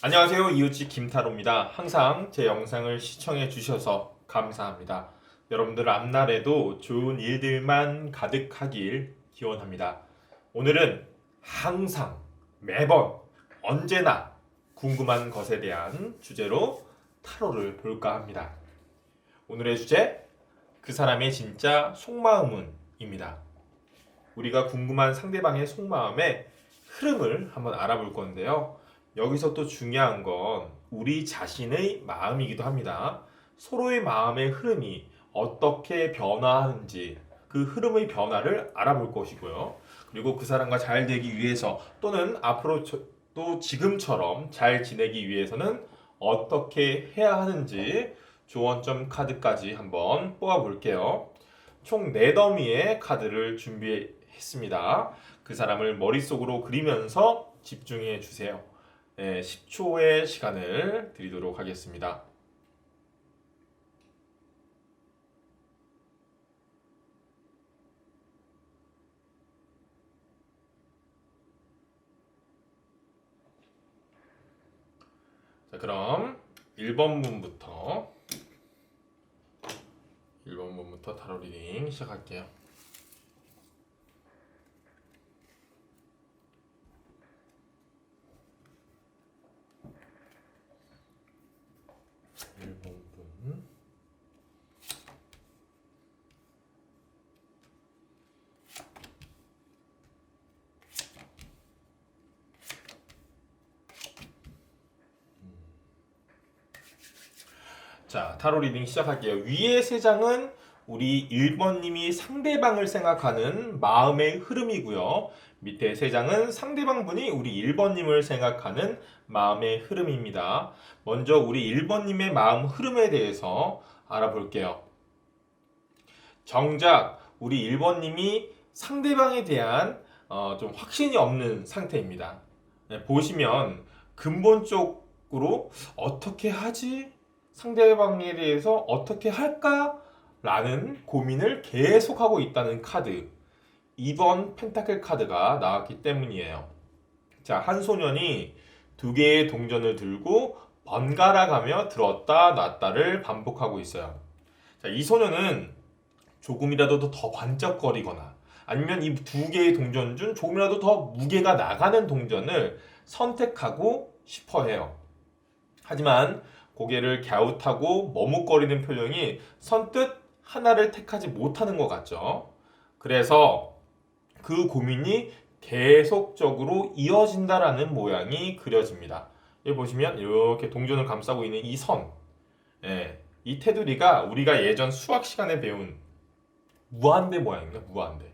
안녕하세요. 이웃집 김타로입니다. 항상 제 영상을 시청해 주셔서 감사합니다. 여러분들 앞날에도 좋은 일들만 가득하길 기원합니다. 오늘은 항상, 매번, 언제나 궁금한 것에 대한 주제로 타로를 볼까 합니다. 오늘의 주제, 그 사람의 진짜 속마음은 입니다. 우리가 궁금한 상대방의 속마음의 흐름을 한번 알아볼 건데요. 여기서 또 중요한 건 우리 자신의 마음이기도 합니다. 서로의 마음의 흐름이 어떻게 변화하는지 그 흐름의 변화를 알아볼 것이고요. 그리고 그 사람과 잘 되기 위해서 또는 앞으로 또 지금처럼 잘 지내기 위해서는 어떻게 해야 하는지 조언점 카드까지 한번 뽑아 볼게요. 총 4더미의 카드를 준비했습니다. 그 사람을 머릿속으로 그리면서 집중해 주세요. 10초의 시간을 드리도록 하겠습니다. 자, 그럼 1번 분부터 타로 리딩 시작할게요. 자, 타로 리딩 시작할게요. 위에 3장은 우리 1번님이 상대방을 생각하는 마음의 흐름이고요. 밑에 3장은 상대방 분이 우리 1번님을 생각하는 마음의 흐름입니다. 먼저 우리 1번님의 마음 흐름에 대해서 알아볼게요. 정작 우리 1번님이 상대방에 대한 좀 확신이 없는 상태입니다. 보시면 근본적으로 어떻게 하지? 상대방에 대해서 어떻게 할까? 라는 고민을 계속하고 있다는 카드. 2번 펜타클 카드가 나왔기 때문이에요. 자, 한 소년이 2개의 동전을 들고 번갈아 가며 들었다 놨다를 반복하고 있어요. 자, 이 소년은 조금이라도 더 번쩍거리거나 아니면 이 2개의 동전 중 조금이라도 더 무게가 나가는 동전을 선택하고 싶어 해요. 하지만 고개를 갸웃하고 머뭇거리는 표정이 선뜻 하나를 택하지 못하는 것 같죠. 그래서 그 고민이 계속적으로 이어진다라는 모양이 그려집니다. 여기 보시면 이렇게 동전을 감싸고 있는 이 선, 이 테두리가 우리가 예전 수학 시간에 배운 무한대 모양입니다. 무한대.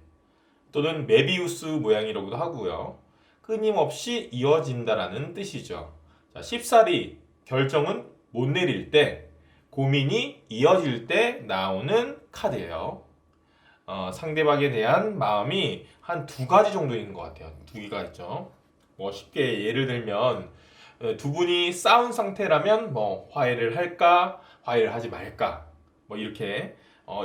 또는 메비우스 모양이라고도 하고요. 끊임없이 이어진다라는 뜻이죠. 자, 쉽사리 결정은 못 내릴 때, 고민이 이어질 때 나오는 카드예요. 상대방에 대한 마음이 한 2가지 정도 있는 것 같아요. 2개가 있죠. 뭐 쉽게 예를 들면 2분이 싸운 상태라면 뭐 화해를 할까, 화해를 하지 말까, 뭐 이렇게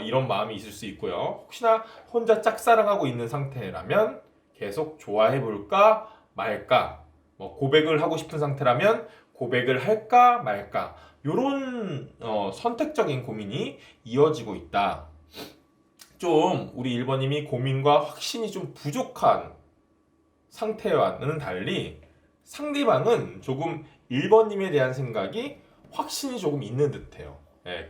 이런 마음이 있을 수 있고요. 혹시나 혼자 짝사랑하고 있는 상태라면 계속 좋아해 볼까 말까, 뭐 고백을 하고 싶은 상태라면 고백을 할까 말까, 이런 선택적인 고민이 이어지고 있다. 좀 우리 1번님이 고민과 확신이 좀 부족한 상태와는 달리 상대방은 조금 1번님에 대한 생각이 확신이 조금 있는 듯해요.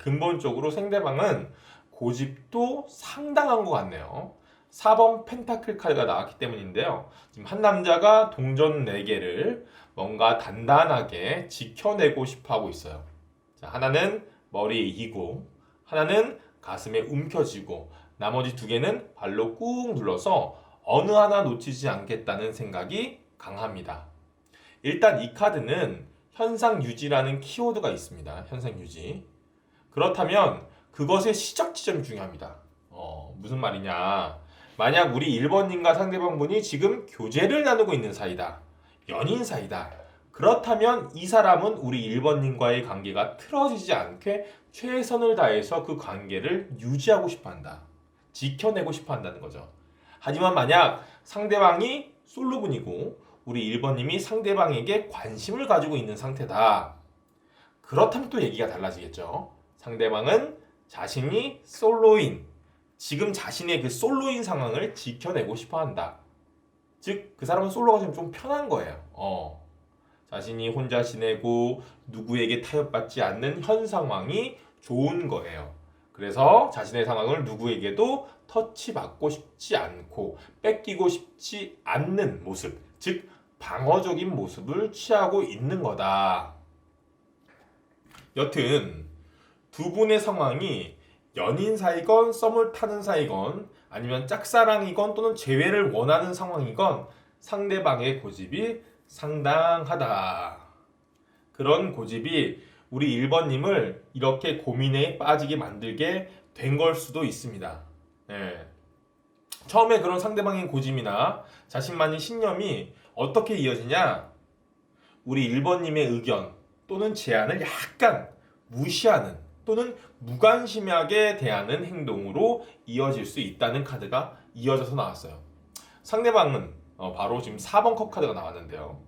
근본적으로 상대방은 고집도 상당한 것 같네요. 4번 펜타클 카드가 나왔기 때문인데요. 지금 한 남자가 동전 4개를 뭔가 단단하게 지켜내고 싶어 하고 있어요. 자, 하나는 머리에 이기고, 하나는 가슴에 움켜쥐고, 나머지 2개는 발로 꾹 눌러서 어느 하나 놓치지 않겠다는 생각이 강합니다. 일단 이 카드는 현상 유지라는 키워드가 있습니다. 현상 유지. 그렇다면 그것의 시작 지점이 중요합니다. 무슨 말이냐? 만약 우리 1번님과 상대방분이 지금 교제를 나누고 있는 사이다. 연인 사이다. 그렇다면 이 사람은 우리 1번님과의 관계가 틀어지지 않게 최선을 다해서 그 관계를 유지하고 싶어 한다. 지켜내고 싶어 한다는 거죠. 하지만 만약 상대방이 솔로분이고 우리 1번님이 상대방에게 관심을 가지고 있는 상태다. 그렇다면 또 얘기가 달라지겠죠. 상대방은 자신이 솔로인, 지금 자신의 그 솔로인 상황을 지켜내고 싶어 한다. 즉, 그 사람은 솔로가 좀 편한 거예요. 자신이 혼자 지내고 누구에게 타협받지 않는 현 상황이 좋은 거예요. 그래서 자신의 상황을 누구에게도 터치받고 싶지 않고 뺏기고 싶지 않는 모습, 즉 방어적인 모습을 취하고 있는 거다. 여튼 두 분의 상황이 연인 사이건 썸을 타는 사이건 아니면 짝사랑이건 또는 재회를 원하는 상황이건 상대방의 고집이 상당하다. 그런 고집이 우리 1번님을 이렇게 고민에 빠지게 만들게 된 걸 수도 있습니다. 네. 처음에 그런 상대방의 고집이나 자신만의 신념이 어떻게 이어지냐? 우리 1번님의 의견 또는 제안을 약간 무시하는 또는 무관심하게 대하는 행동으로 이어질 수 있다는 카드가 이어져서 나왔어요. 상대방은 바로 지금 4번 컵 카드가 나왔는데요.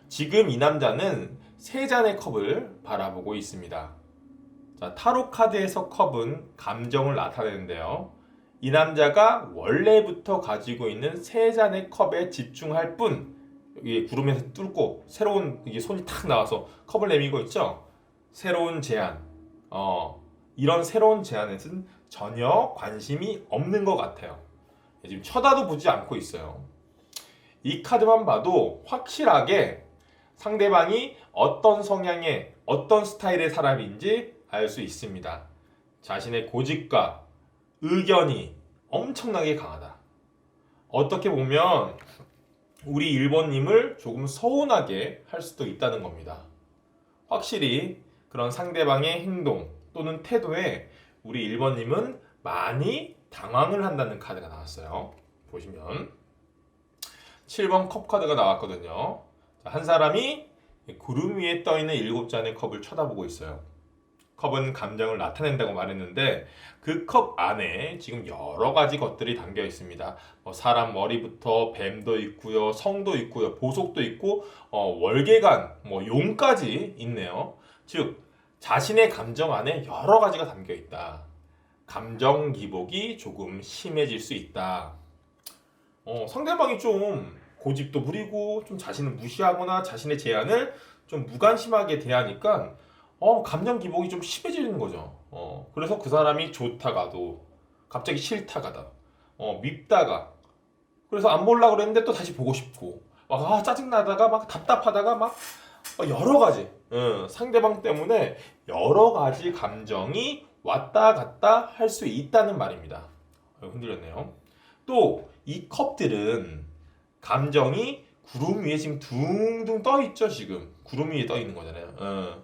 지금 이 남자는 세 잔의 컵을 바라보고 있습니다. 자, 타로 카드에서 컵은 감정을 나타내는데요. 이 남자가 원래부터 가지고 있는 세 잔의 컵에 집중할 뿐, 이게 구름에서 뚫고 새로운 이게 손이 탁 나와서 컵을 내밀고 있죠. 새로운 제안, 이런 새로운 제안에는 전혀 관심이 없는 것 같아요. 지금 쳐다도 보지 않고 있어요. 이 카드만 봐도 확실하게 상대방이 어떤 성향의 어떤 스타일의 사람인지 알 수 있습니다. 자신의 고집과 의견이 엄청나게 강하다. 어떻게 보면 우리 1번님을 조금 서운하게 할 수도 있다는 겁니다. 확실히 그런 상대방의 행동 또는 태도에 우리 1번님은 많이 당황을 한다는 카드가 나왔어요. 보시면 7번 컵 카드가 나왔거든요. 한 사람이 구름 위에 떠있는 7잔의 컵을 쳐다보고 있어요. 컵은 감정을 나타낸다고 말했는데 그 컵 안에 지금 여러 가지 것들이 담겨 있습니다. 사람 머리부터 뱀도 있고요, 성도 있고요, 보석도 있고 월계관, 용까지 있네요. 즉 자신의 감정 안에 여러 가지가 담겨 있다. 감정 기복이 조금 심해질 수 있다. 상대방이 좀 고집도 부리고 좀 자신을 무시하거나 자신의 제안을 좀 무관심하게 대하니까 감정 기복이 좀 심해지는 거죠. 그래서 그 사람이 좋다가도 갑자기 싫다가다, 밉다가 그래서 안 보려고 그랬는데 또 다시 보고 싶고 막 짜증나다가 막 답답하다가 막 여러 가지 상대방 때문에 여러 가지 감정이 왔다 갔다 할 수 있다는 말입니다. 흔들렸네요. 또 이 컵들은 감정이 구름 위에 지금 둥둥 떠 있죠. 지금 구름 위에 떠 있는 거잖아요.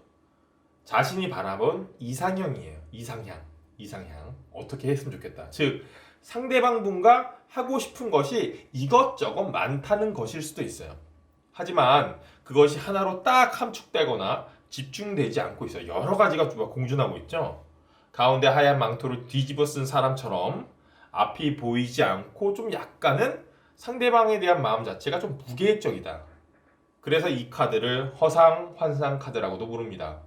자신이 바라본 이상형이에요. 이상향 어떻게 했으면 좋겠다. 즉 상대방 분과 하고 싶은 것이 이것저것 많다는 것일 수도 있어요. 하지만 그것이 하나로 딱 함축되거나 집중되지 않고 있어요. 여러 가지가 공존하고 있죠. 가운데 하얀 망토를 뒤집어 쓴 사람처럼 앞이 보이지 않고 좀 약간은 상대방에 대한 마음 자체가 좀 무계획적이다. 그래서 이 카드를 허상 환상 카드라고도 부릅니다.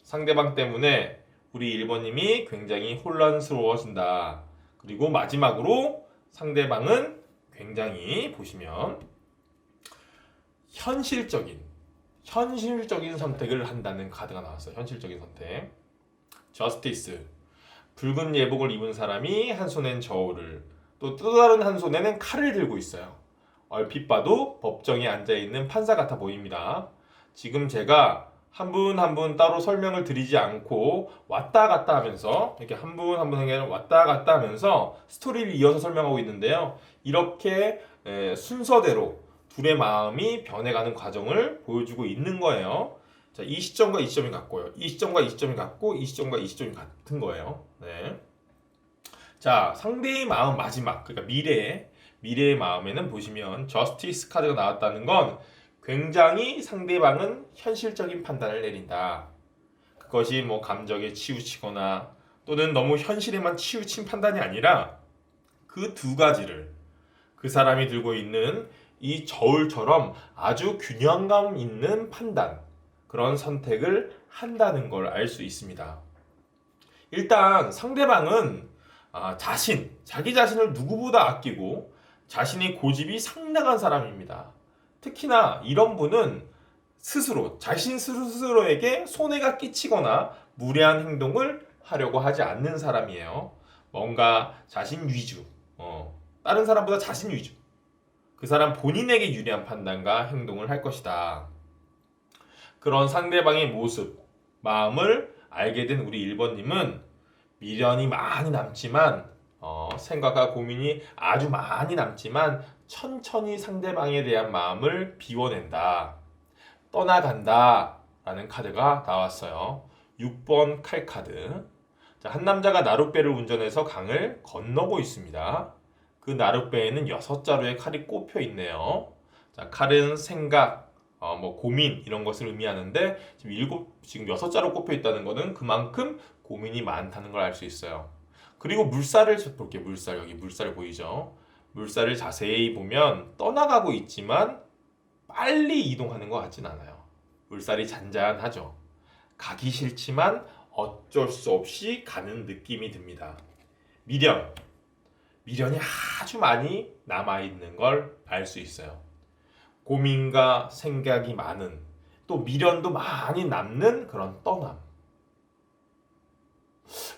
상대방 때문에 우리 1번님이 굉장히 혼란스러워진다. 그리고 마지막으로 상대방은 굉장히 보시면 현실적인 선택을 한다는 카드가 나왔어요. 현실적인 선택. 저스티스. 붉은 예복을 입은 사람이 한 손엔 저울을 또 다른 한 손에는 칼을 들고 있어요. 얼핏 봐도 법정에 앉아있는 판사 같아 보입니다. 지금 제가 한 분 한 분 따로 설명을 드리지 않고 왔다 갔다 하면서 이렇게 한 분 한 분 왔다 갔다 하면서 스토리를 이어서 설명하고 있는데요. 이렇게 순서대로 둘의 마음이 변해가는 과정을 보여주고 있는 거예요. 자, 이 시점과 이 시점이 같고요. 이 시점과 이 시점이 같고 이 시점과 이 시점이 같은 거예요. 네. 자, 상대의 마음 마지막, 그러니까 미래의 마음에는 보시면 저스티스 카드가 나왔다는 건 굉장히 상대방은 현실적인 판단을 내린다. 그것이 감정에 치우치거나 또는 너무 현실에만 치우친 판단이 아니라 그 두 가지를 그 사람이 들고 있는 이 저울처럼 아주 균형감 있는 판단, 그런 선택을 한다는 걸 알 수 있습니다. 일단 상대방은 자기 자신을 누구보다 아끼고 자신의 고집이 상당한 사람입니다. 특히나 이런 분은 자신 스스로에게 손해가 끼치거나 무례한 행동을 하려고 하지 않는 사람이에요. 뭔가 자신 위주, 다른 사람보다 자신 위주. 그 사람 본인에게 유리한 판단과 행동을 할 것이다. 그런 상대방의 모습, 마음을 알게 된 우리 1번님은 미련이 많이 남지만 생각과 고민이 아주 많이 남지만 천천히 상대방에 대한 마음을 비워낸다. 떠나간다 라는 카드가 나왔어요. 6번 칼카드. 자, 한 남자가 나룻배를 운전해서 강을 건너고 있습니다. 그 나룻배에는 6자루의 칼이 꼽혀 있네요. 자, 칼은 생각, 고민 이런 것을 의미하는데 지금 6자루 꼽혀 있다는 것은 그만큼 고민이 많다는 걸 알 수 있어요. 그리고 물살을 볼게요. 여기 물살 보이죠? 물살을 자세히 보면 떠나가고 있지만 빨리 이동하는 것 같진 않아요. 물살이 잔잔하죠. 가기 싫지만 어쩔 수 없이 가는 느낌이 듭니다. 미련이 아주 많이 남아있는 걸 알 수 있어요. 고민과 생각이 많은, 또 미련도 많이 남는 그런 떠남.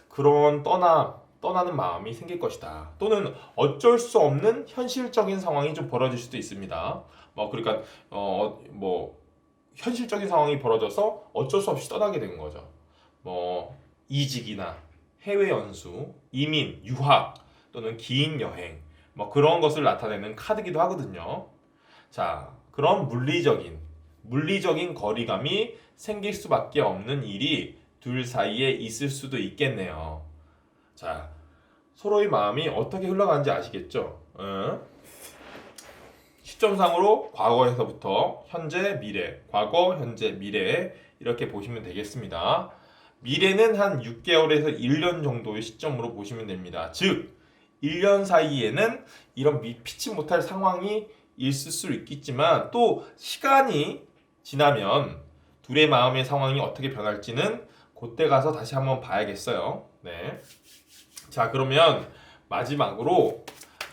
그런 떠나는 마음이 생길 것이다. 또는 어쩔 수 없는 현실적인 상황이 좀 벌어질 수도 있습니다. 그러니까 현실적인 상황이 벌어져서 어쩔 수 없이 떠나게 된 거죠. 이직이나 해외 연수, 이민, 유학 또는 긴 여행 그런 것을 나타내는 카드기도 하거든요. 자, 그런 물리적인 거리감이 생길 수밖에 없는 일이 둘 사이에 있을 수도 있겠네요. 자, 서로의 마음이 어떻게 흘러가는지 아시겠죠? 시점상으로 과거에서부터 현재, 미래, 과거, 현재, 미래 이렇게 보시면 되겠습니다. 미래는 한 6개월에서 1년 정도의 시점으로 보시면 됩니다. 즉 1년 사이에는 이런 피치 못할 상황이 있을 수 있겠지만 또 시간이 지나면 둘의 마음의 상황이 어떻게 변할지는 그때 가서 다시 한번 봐야겠어요. 네. 자, 그러면 마지막으로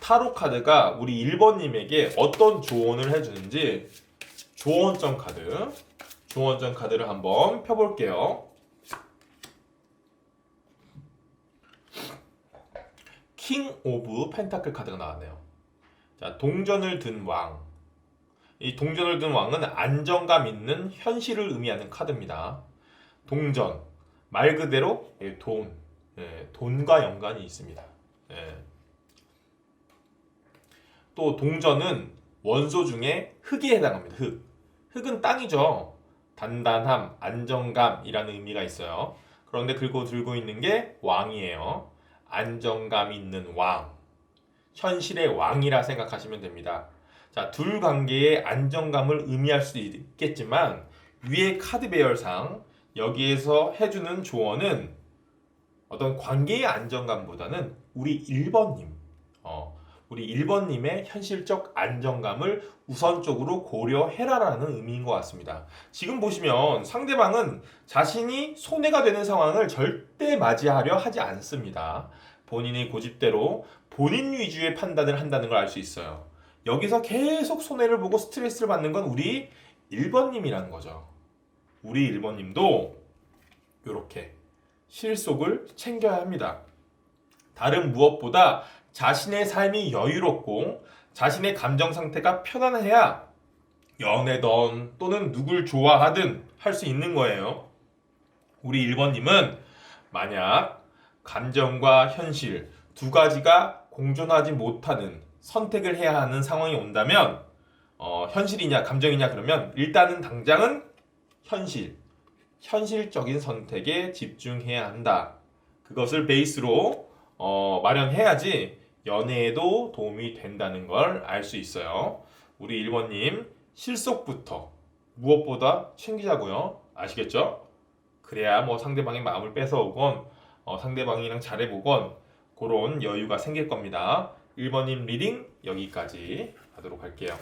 타로 카드가 우리 1번님에게 어떤 조언을 해주는지 조언점 카드를 한번 펴볼게요. 킹 오브 펜타클 카드가 나왔네요. 자, 동전을 든 왕. 이 동전을 든 왕은 안정감 있는 현실을 의미하는 카드입니다. 동전, 말 그대로 돈과 연관이 있습니다. 또 동전은 원소 중에 흙에 해당합니다. 흙은 땅이죠. 단단함, 안정감이라는 의미가 있어요. 그런데 들고 있는 게 왕이에요. 안정감 있는 왕. 현실의 왕이라 생각하시면 됩니다. 자, 둘 관계의 안정감을 의미할 수도 있겠지만 위의 카드 배열상 여기에서 해주는 조언은 어떤 관계의 안정감보다는 우리 1번님의 현실적 안정감을 우선적으로 고려해라라는 의미인 것 같습니다. 지금 보시면 상대방은 자신이 손해가 되는 상황을 절대 맞이하려 하지 않습니다. 본인의 고집대로 본인 위주의 판단을 한다는 걸 알 수 있어요. 여기서 계속 손해를 보고 스트레스를 받는 건 우리 1번님이라는 거죠. 우리 1번님도 이렇게 실속을 챙겨야 합니다. 다른 무엇보다 자신의 삶이 여유롭고 자신의 감정 상태가 편안해야 연애든 또는 누굴 좋아하든 할 수 있는 거예요. 우리 1번님은 만약 감정과 현실 두 가지가 공존하지 못하는 선택을 해야 하는 상황이 온다면 현실이냐 감정이냐 그러면 일단은 당장은 현실적인 선택에 집중해야 한다. 그것을 베이스로 마련해야지 연애에도 도움이 된다는 걸 알 수 있어요. 우리 1번님 실속부터 무엇보다 챙기자고요. 아시겠죠? 그래야 상대방의 마음을 뺏어오건 상대방이랑 잘해보건 그런 여유가 생길 겁니다. 1번님 리딩 여기까지 하도록 할게요.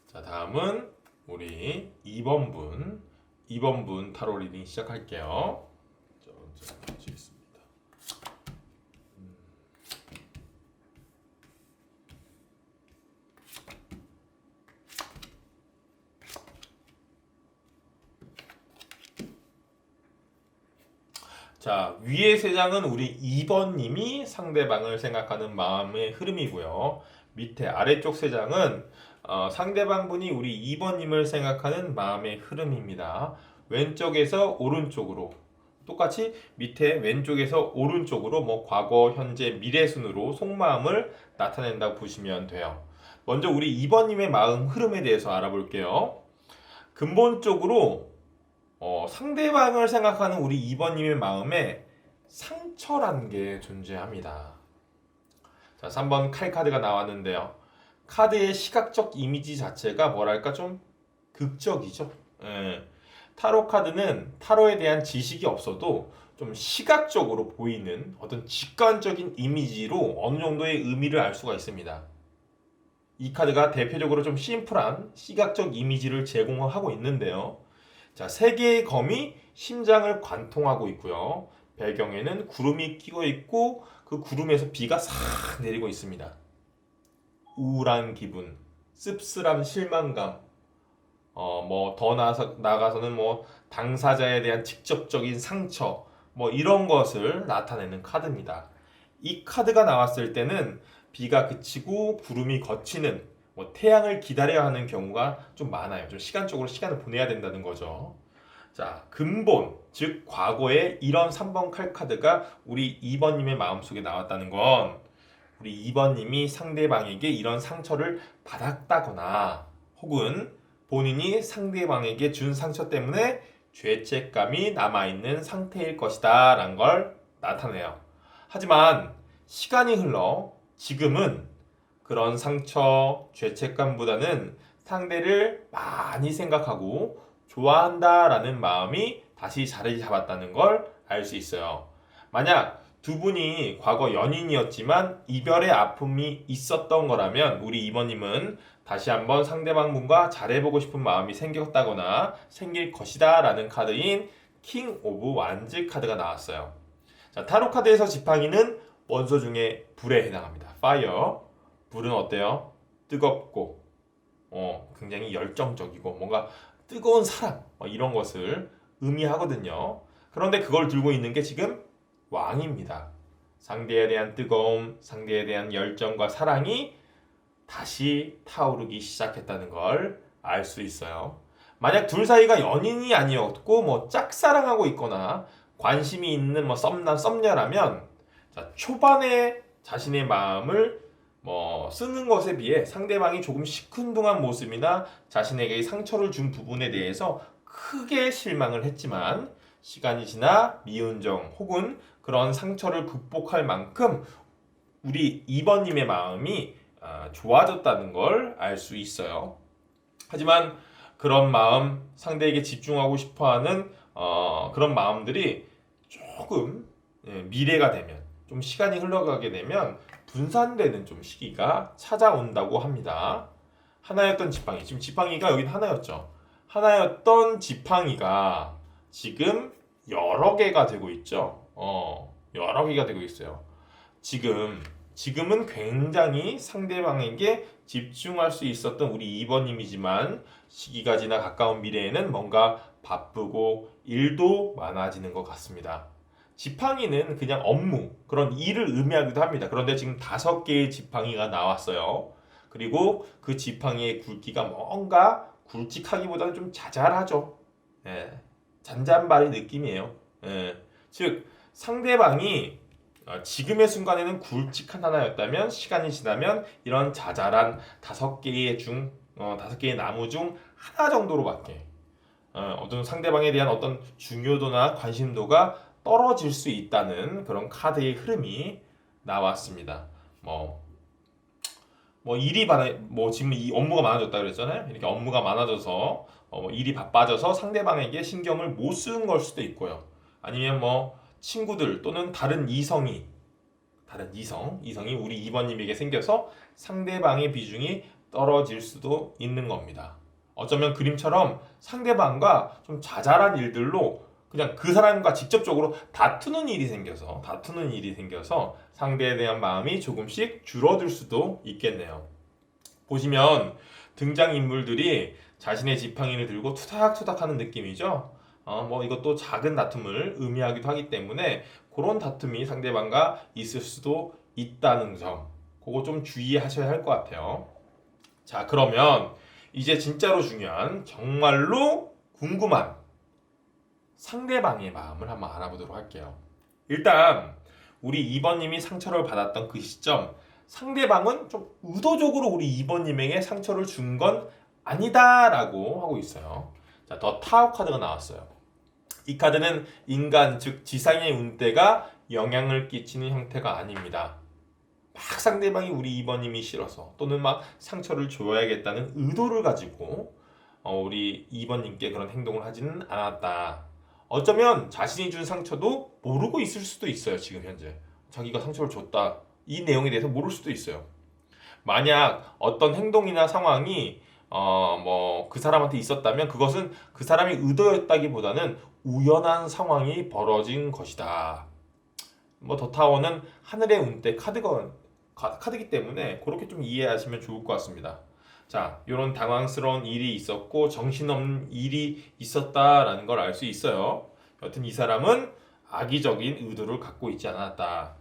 자, 다음은 우리 2번 분 타로 리딩 시작할게요. 자, 먼저 펼치겠습니다. 자, 위의 세 장은 우리 2번님이 상대방을 생각하는 마음의 흐름이고요. 밑에 아래쪽 세 장은 상대방 분이 우리 2번님을 생각하는 마음의 흐름입니다. 왼쪽에서 오른쪽으로 똑같이 밑에 왼쪽에서 오른쪽으로 뭐 과거, 현재, 미래 순으로 속마음을 나타낸다고 보시면 돼요. 먼저 우리 2번님의 마음 흐름에 대해서 알아볼게요. 근본적으로 상대방을 생각하는 우리 2번님의 마음에 상처라는 게 존재합니다. 자, 3번 칼 카드가 나왔는데요. 카드의 시각적 이미지 자체가 뭐랄까 좀 극적이죠. 예. 타로 카드는 타로에 대한 지식이 없어도 좀 시각적으로 보이는 어떤 직관적인 이미지로 어느 정도의 의미를 알 수가 있습니다. 이 카드가 대표적으로 좀 심플한 시각적 이미지를 제공하고 있는데요. 자, 세 개의 검이 심장을 관통하고 있고요. 배경에는 구름이 끼고 있고 그 구름에서 비가 싹 내리고 있습니다. 우울한 기분, 씁쓸한 실망감, 뭐 더 나아가서는 뭐 당사자에 대한 직접적인 상처, 뭐 이런 것을 나타내는 카드입니다. 이 카드가 나왔을 때는 비가 그치고 구름이 걷히는 뭐 태양을 기다려야 하는 경우가 좀 많아요. 좀 시간적으로 시간을 보내야 된다는 거죠. 자, 근본, 즉 과거에 이런 3번 칼 카드가 우리 2번님의 마음속에 나왔다는 건 우리 2번님이 상대방에게 이런 상처를 받았다거나 혹은 본인이 상대방에게 준 상처 때문에 죄책감이 남아있는 상태일 것이다 라는 걸 나타내요. 하지만 시간이 흘러 지금은 그런 상처, 죄책감보다는 상대를 많이 생각하고 좋아한다라는 마음이 다시 자리 잡았다는 걸 알 수 있어요. 만약 두 분이 과거 연인이었지만 이별의 아픔이 있었던 거라면 우리 이번님은 다시 한번 상대방 분과 잘해보고 싶은 마음이 생겼다거나 생길 것이다 라는 카드인 킹 오브 완즈 카드가 나왔어요. 자, 타로 카드에서 지팡이는 원소 중에 불에 해당합니다. 파이어. 불은 어때요? 뜨겁고 굉장히 열정적이고 뭔가 뜨거운 사랑 이런 것을 의미하거든요. 그런데 그걸 들고 있는 게 지금 왕입니다. 상대에 대한 뜨거움, 상대에 대한 열정과 사랑이 다시 타오르기 시작했다는 걸 알 수 있어요. 만약 둘 사이가 연인이 아니었고 뭐 짝사랑하고 있거나 관심이 있는 뭐 썸녀라면 자, 초반에 자신의 마음을 쓰는 것에 비해 상대방이 조금 시큰둥한 모습이나 자신에게 상처를 준 부분에 대해서 크게 실망을 했지만 시간이 지나 미운 정 혹은 그런 상처를 극복할 만큼 우리 2번님의 마음이 좋아졌다는 걸 알 수 있어요. 하지만 그런 마음, 상대에게 집중하고 싶어하는 그런 마음들이 조금 미래가 되면 좀 시간이 흘러가게 되면 분산되는 좀 시기가 찾아온다고 합니다. 하나였던 지팡이, 지금 지팡이가 여긴 하나였죠. 하나였던 지팡이가 지금 여러 개가 되고 있죠. 여러 개가 되고 있어요. 지금은 굉장히 상대방에게 집중할 수 있었던 우리 2번님이지만 시기가 지나 가까운 미래에는 뭔가 바쁘고 일도 많아지는 것 같습니다. 지팡이는 그냥 업무, 그런 일을 의미하기도 합니다. 그런데 지금 5개의 지팡이가 나왔어요. 그리고 그 지팡이의 굵기가 뭔가 굵직하기보다는 좀 자잘하죠. 예, 잔잔바리 느낌이에요. 예, 즉 상대방이 지금의 순간에는 굵직한 하나였다면 시간이 지나면 이런 자잘한 5개의 나무 중 하나 정도로밖에 어떤 상대방에 대한 어떤 중요도나 관심도가 떨어질 수 있다는 그런 카드의 흐름이 나왔습니다. 뭐 일이 많아, 뭐 지금 이 업무가 많아졌다 그랬잖아요. 이렇게 업무가 많아져서 뭐 일이 바빠져서 상대방에게 신경을 못 쓰는 걸 수도 있고요. 아니면 뭐 친구들 또는 다른 이성이 우리 2번님에게 생겨서 상대방의 비중이 떨어질 수도 있는 겁니다. 어쩌면 그림처럼 상대방과 좀 자잘한 일들로 그냥 그 사람과 직접적으로 다투는 일이 생겨서 상대에 대한 마음이 조금씩 줄어들 수도 있겠네요. 보시면 등장인물들이 자신의 지팡이를 들고 투닥투닥 하는 느낌이죠. 뭐 이것도 작은 다툼을 의미하기도 하기 때문에 그런 다툼이 상대방과 있을 수도 있다는 점, 그거 좀 주의하셔야 할 것 같아요. 자, 그러면 이제 진짜로 중요한, 정말로 궁금한 상대방의 마음을 한번 알아보도록 할게요. 일단 우리 2번님이 상처를 받았던 그 시점, 상대방은 좀 의도적으로 우리 2번님에게 상처를 준 건 아니다라고 하고 있어요. 자, 더 타워 카드가 나왔어요. 이 카드는 인간, 즉 지상의 운대가 영향을 끼치는 형태가 아닙니다. 막 상대방이 우리 2번님이 싫어서 또는 막 상처를 줘야겠다는 의도를 가지고 우리 2번님께 그런 행동을 하지는 않았다. 어쩌면 자신이 준 상처도 모르고 있을 수도 있어요. 지금 현재 자기가 상처를 줬다, 이 내용에 대해서 모를 수도 있어요. 만약 어떤 행동이나 상황이 뭐 그 사람한테 있었다면 그것은 그 사람이 의도였다기보다는 우연한 상황이 벌어진 것이다. 뭐 더 타워는 하늘의 운대 카드기 때문에 그렇게 좀 이해하시면 좋을 것 같습니다. 자, 이런 당황스러운 일이 있었고 정신없는 일이 있었다라는 걸 알 수 있어요. 여튼 이 사람은 악의적인 의도를 갖고 있지 않았다.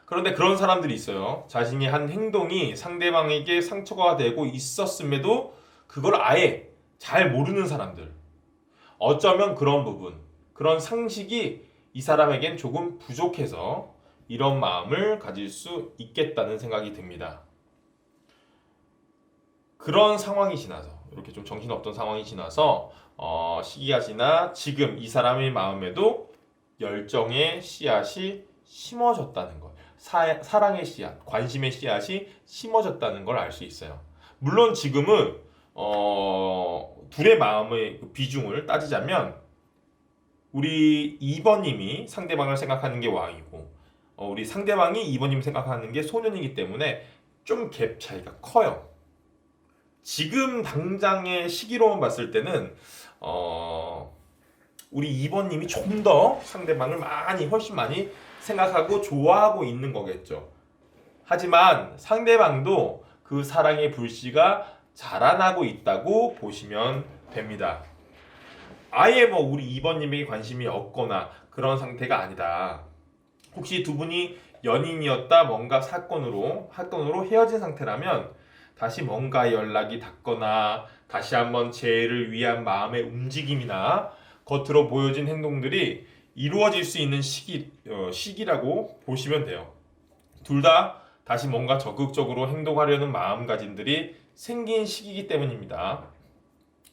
그런데 그런 사람들이 있어요. 자신이 한 행동이 상대방에게 상처가 되고 있었음에도 그걸 아예 잘 모르는 사람들. 어쩌면 그런 부분, 그런 상식이 이 사람에겐 조금 부족해서 이런 마음을 가질 수 있겠다는 생각이 듭니다. 그런 상황이 지나서, 이렇게 좀 정신없던 상황이 지나서 시기가 지나 지금 이 사람의 마음에도 열정의 씨앗이 심어졌다는 것, 사랑의 씨앗, 관심의 씨앗이 심어졌다는 걸 알 수 있어요. 물론 지금은 둘의 마음의 비중을 따지자면 우리 2번님이 상대방을 생각하는 게 왕이고 우리 상대방이 2번님 생각하는 게 소년이기 때문에 좀 갭 차이가 커요. 지금 당장의 시기로만 봤을 때는 우리 2번님이 좀 더 상대방을 훨씬 많이 생각하고 좋아하고 있는 거겠죠. 하지만 상대방도 그 사랑의 불씨가 자라나고 있다고 보시면 됩니다. 아예 뭐 우리 2번님에게 관심이 없거나 그런 상태가 아니다. 혹시 두 분이 연인이었다 뭔가 사건으로 헤어진 상태라면 다시 뭔가 연락이 닿거나 다시 한번 재회를 위한 마음의 움직임이나 겉으로 보여진 행동들이 이루어질 수 있는 시기라고 보시면 돼요. 둘 다 다시 뭔가 적극적으로 행동하려는 마음가짐들이 생긴 시기이기 때문입니다.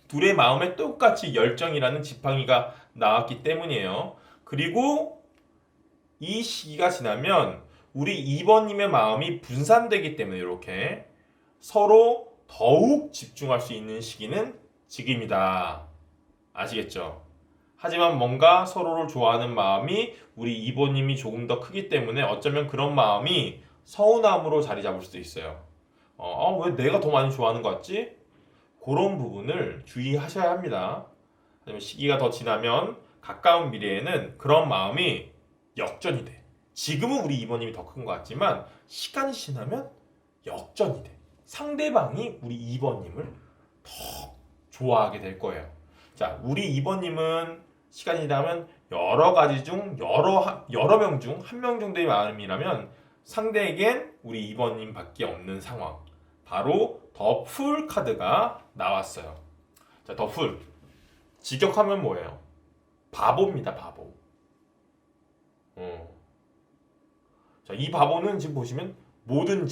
둘의 마음에 똑같이 열정이라는 지팡이가 나왔기 때문이에요. 그리고 이 시기가 지나면 우리 2번님의 마음이 분산되기 때문에 이렇게 서로 더욱 집중할 수 있는 시기는 지금이다. 아시겠죠? 하지만 뭔가 서로를 좋아하는 마음이 우리 2번님이 조금 더 크기 때문에 어쩌면 그런 마음이 서운함으로 자리 잡을 수도 있어요. 왜 내가 더 많이 좋아하는 것 같지? 그런 부분을 주의하셔야 합니다. 하지만 시기가 더 지나면 가까운 미래에는 그런 마음이 역전이 돼. 지금은 우리 2번님이 더 큰 것 같지만 시간이 지나면 역전이 돼. 상대방이 우리 2번님을 더 좋아하게 될 거예요. 자, 우리 2번님은 시간이 지나면 여러 가지 중 여러 명 중 한 명 정도의 마음이라면 상대에겐 우리 2번님 밖에 없는 상황. 바로 더 풀 카드가 나왔어요. 자, 더 풀. 직역하면 뭐예요? 바보입니다, 바보. 자, 이 바보는 지금 보시면 모든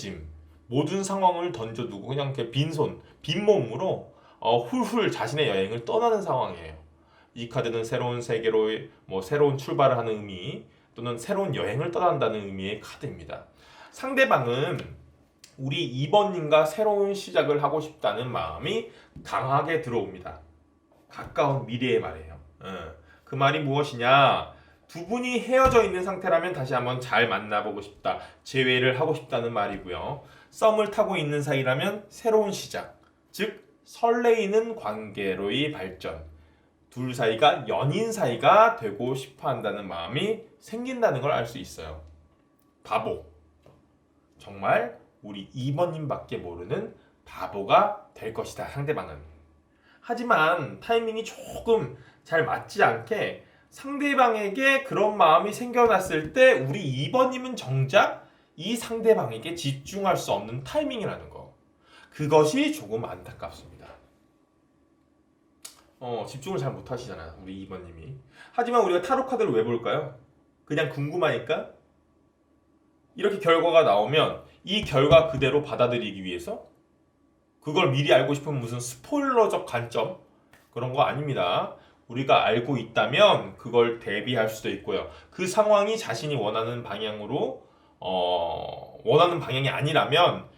상황을 던져두고 그냥 빈손, 빈몸으로 훌훌 자신의 여행을 떠나는 상황이에요. 이 카드는 새로운 세계로의 새로운 출발을 하는 의미 또는 새로운 여행을 떠난다는 의미의 카드입니다. 상대방은 우리 2번님과 새로운 시작을 하고 싶다는 마음이 강하게 들어옵니다. 가까운 미래의 말이에요. 그 말이 무엇이냐? 두 분이 헤어져 있는 상태라면 다시 한번 잘 만나보고 싶다. 재회를 하고 싶다는 말이고요. 썸을 타고 있는 사이라면 새로운 시작, 즉 설레이는 관계로의 발전, 둘 사이가 연인 사이가 되고 싶어 한다는 마음이 생긴다는 걸 알 수 있어요. 바보. 정말 우리 2번님밖에 모르는 바보가 될 것이다, 상대방은. 하지만 타이밍이 조금 잘 맞지 않게 상대방에게 그런 마음이 생겨났을 때 우리 2번님은 정작 이 상대방에게 집중할 수 없는 타이밍이라는 거. 그것이 조금 안타깝습니다. 집중을 잘 못하시잖아요, 우리 2번님이. 하지만 우리가 타로 카드를 왜 볼까요? 그냥 궁금하니까. 이렇게 결과가 나오면 이 결과 그대로 받아들이기 위해서, 그걸 미리 알고 싶은 무슨 스포일러적 관점, 그런 거 아닙니다. 우리가 알고 있다면 그걸 대비할 수도 있고요. 그 상황이 자신이 원하는 방향으로 원하는 방향이 아니라면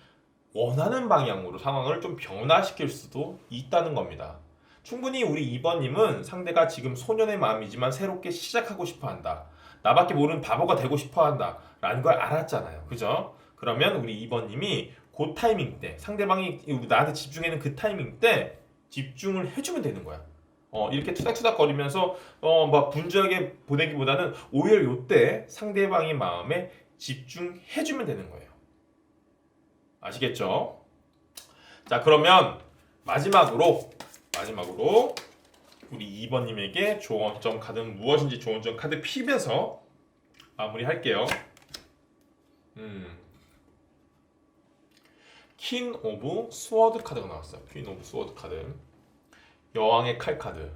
원하는 방향으로 상황을 좀 변화시킬 수도 있다는 겁니다. 충분히 우리 2번님은 상대가 지금 소년의 마음이지만 새롭게 시작하고 싶어 한다. 나밖에 모르는 바보가 되고 싶어 한다. 라는 걸 알았잖아요. 그죠? 그러면 우리 2번님이 그 타이밍 때, 상대방이 나한테 집중하는 그 타이밍 때 집중을 해주면 되는 거야. 이렇게 투닥투닥 거리면서 막 분주하게 보내기보다는 오히려 요때 상대방의 마음에 집중해주면 되는 거예요. 아시겠죠? 자, 그러면 마지막으로 우리 2번님에게 조언점 카드는 무엇인지 조언점 카드 피면서 마무리할게요. 퀸 오브 스워드 카드가 나왔어요. 퀸 오브 스워드 카드. 여왕의 칼 카드.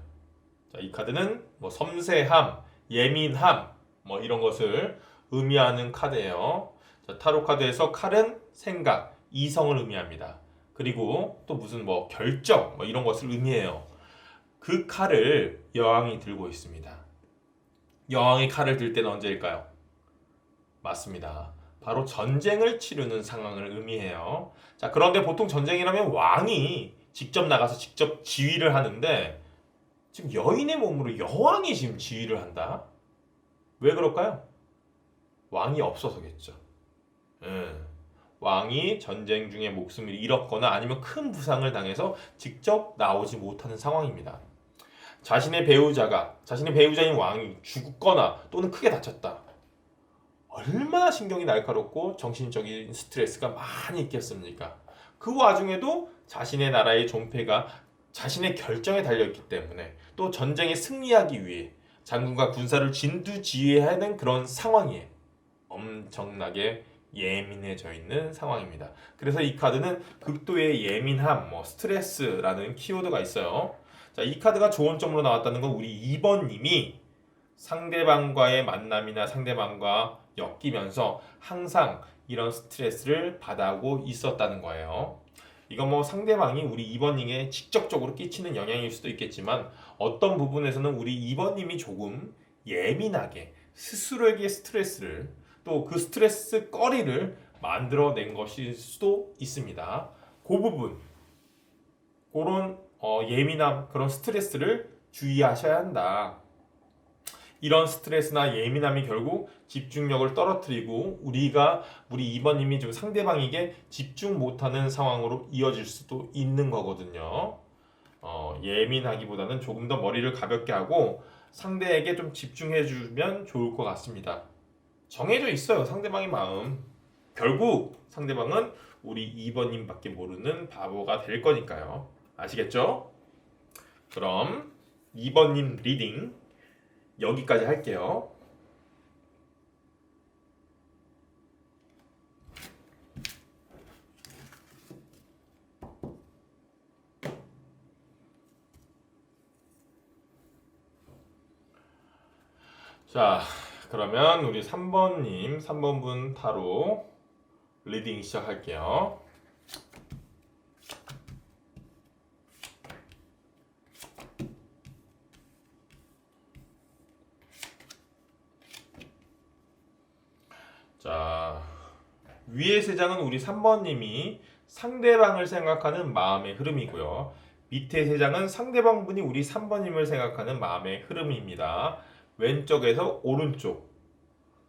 자, 이 카드는 뭐 섬세함, 예민함, 뭐 이런 것을 의미하는 카드예요. 자, 타로 카드에서 칼은 생각, 이성을 의미합니다. 그리고 또 무슨 뭐 결정, 뭐 이런 것을 의미해요. 그 칼을 여왕이 들고 있습니다. 여왕이 칼을 들 때는 언제일까요? 맞습니다. 바로 전쟁을 치르는 상황을 의미해요. 자, 그런데 보통 전쟁이라면 왕이 직접 나가서 직접 지휘를 하는데 지금 여인의 몸으로 여왕이 지금 지휘를 한다? 왜 그럴까요? 왕이 없어서겠죠. 왕이 전쟁 중에 목숨을 잃었거나 아니면 큰 부상을 당해서 직접 나오지 못하는 상황입니다. 자신의 배우자인 왕이 죽거나 또는 크게 다쳤다. 얼마나 신경이 날카롭고 정신적인 스트레스가 많이 있겠습니까? 그 와중에도 자신의 나라의 존폐가 자신의 결정에 달려있기 때문에 또 전쟁에 승리하기 위해 장군과 군사를 진두지휘해야 하는 그런 상황이에요. 엄청나게 예민해져 있는 상황입니다. 그래서 이 카드는 극도의 예민함, 스트레스라는 키워드가 있어요. 자, 이 카드가 조언점으로 나왔다는 건 우리 2번님이 상대방과의 만남이나 상대방과 엮이면서 항상 이런 스트레스를 받아오고 있었다는 거예요. 이건 상대방이 우리 2번님에 직접적으로 끼치는 영향일 수도 있겠지만 어떤 부분에서는 우리 2번님이 조금 예민하게 스스로에게 스트레스를 또 그 스트레스 거리를 만들어낸 것일 수도 있습니다. 그 부분, 그런 예민함, 그런 스트레스를 주의하셔야 한다. 이런 스트레스나 예민함이 결국 집중력을 떨어뜨리고 우리 2번님이 좀 상대방에게 집중 못하는 상황으로 이어질 수도 있는 거거든요. 예민하기보다는 조금 더 머리를 가볍게 하고 상대에게 좀 집중해주면 좋을 것 같습니다. 정해져 있어요, 상대방의 마음. 결국 상대방은 우리 2번님밖에 모르는 바보가 될 거니까요. 아시겠죠? 그럼 2번님 리딩 여기까지 할게요. 자, 그러면 우리 3번분 타로 리딩 시작할게요. 자, 위의 세 장은 우리 3번님이 상대방을 생각하는 마음의 흐름이고요. 밑에 세 장은 상대방분이 우리 3번님을 생각하는 마음의 흐름입니다. 왼쪽에서 오른쪽,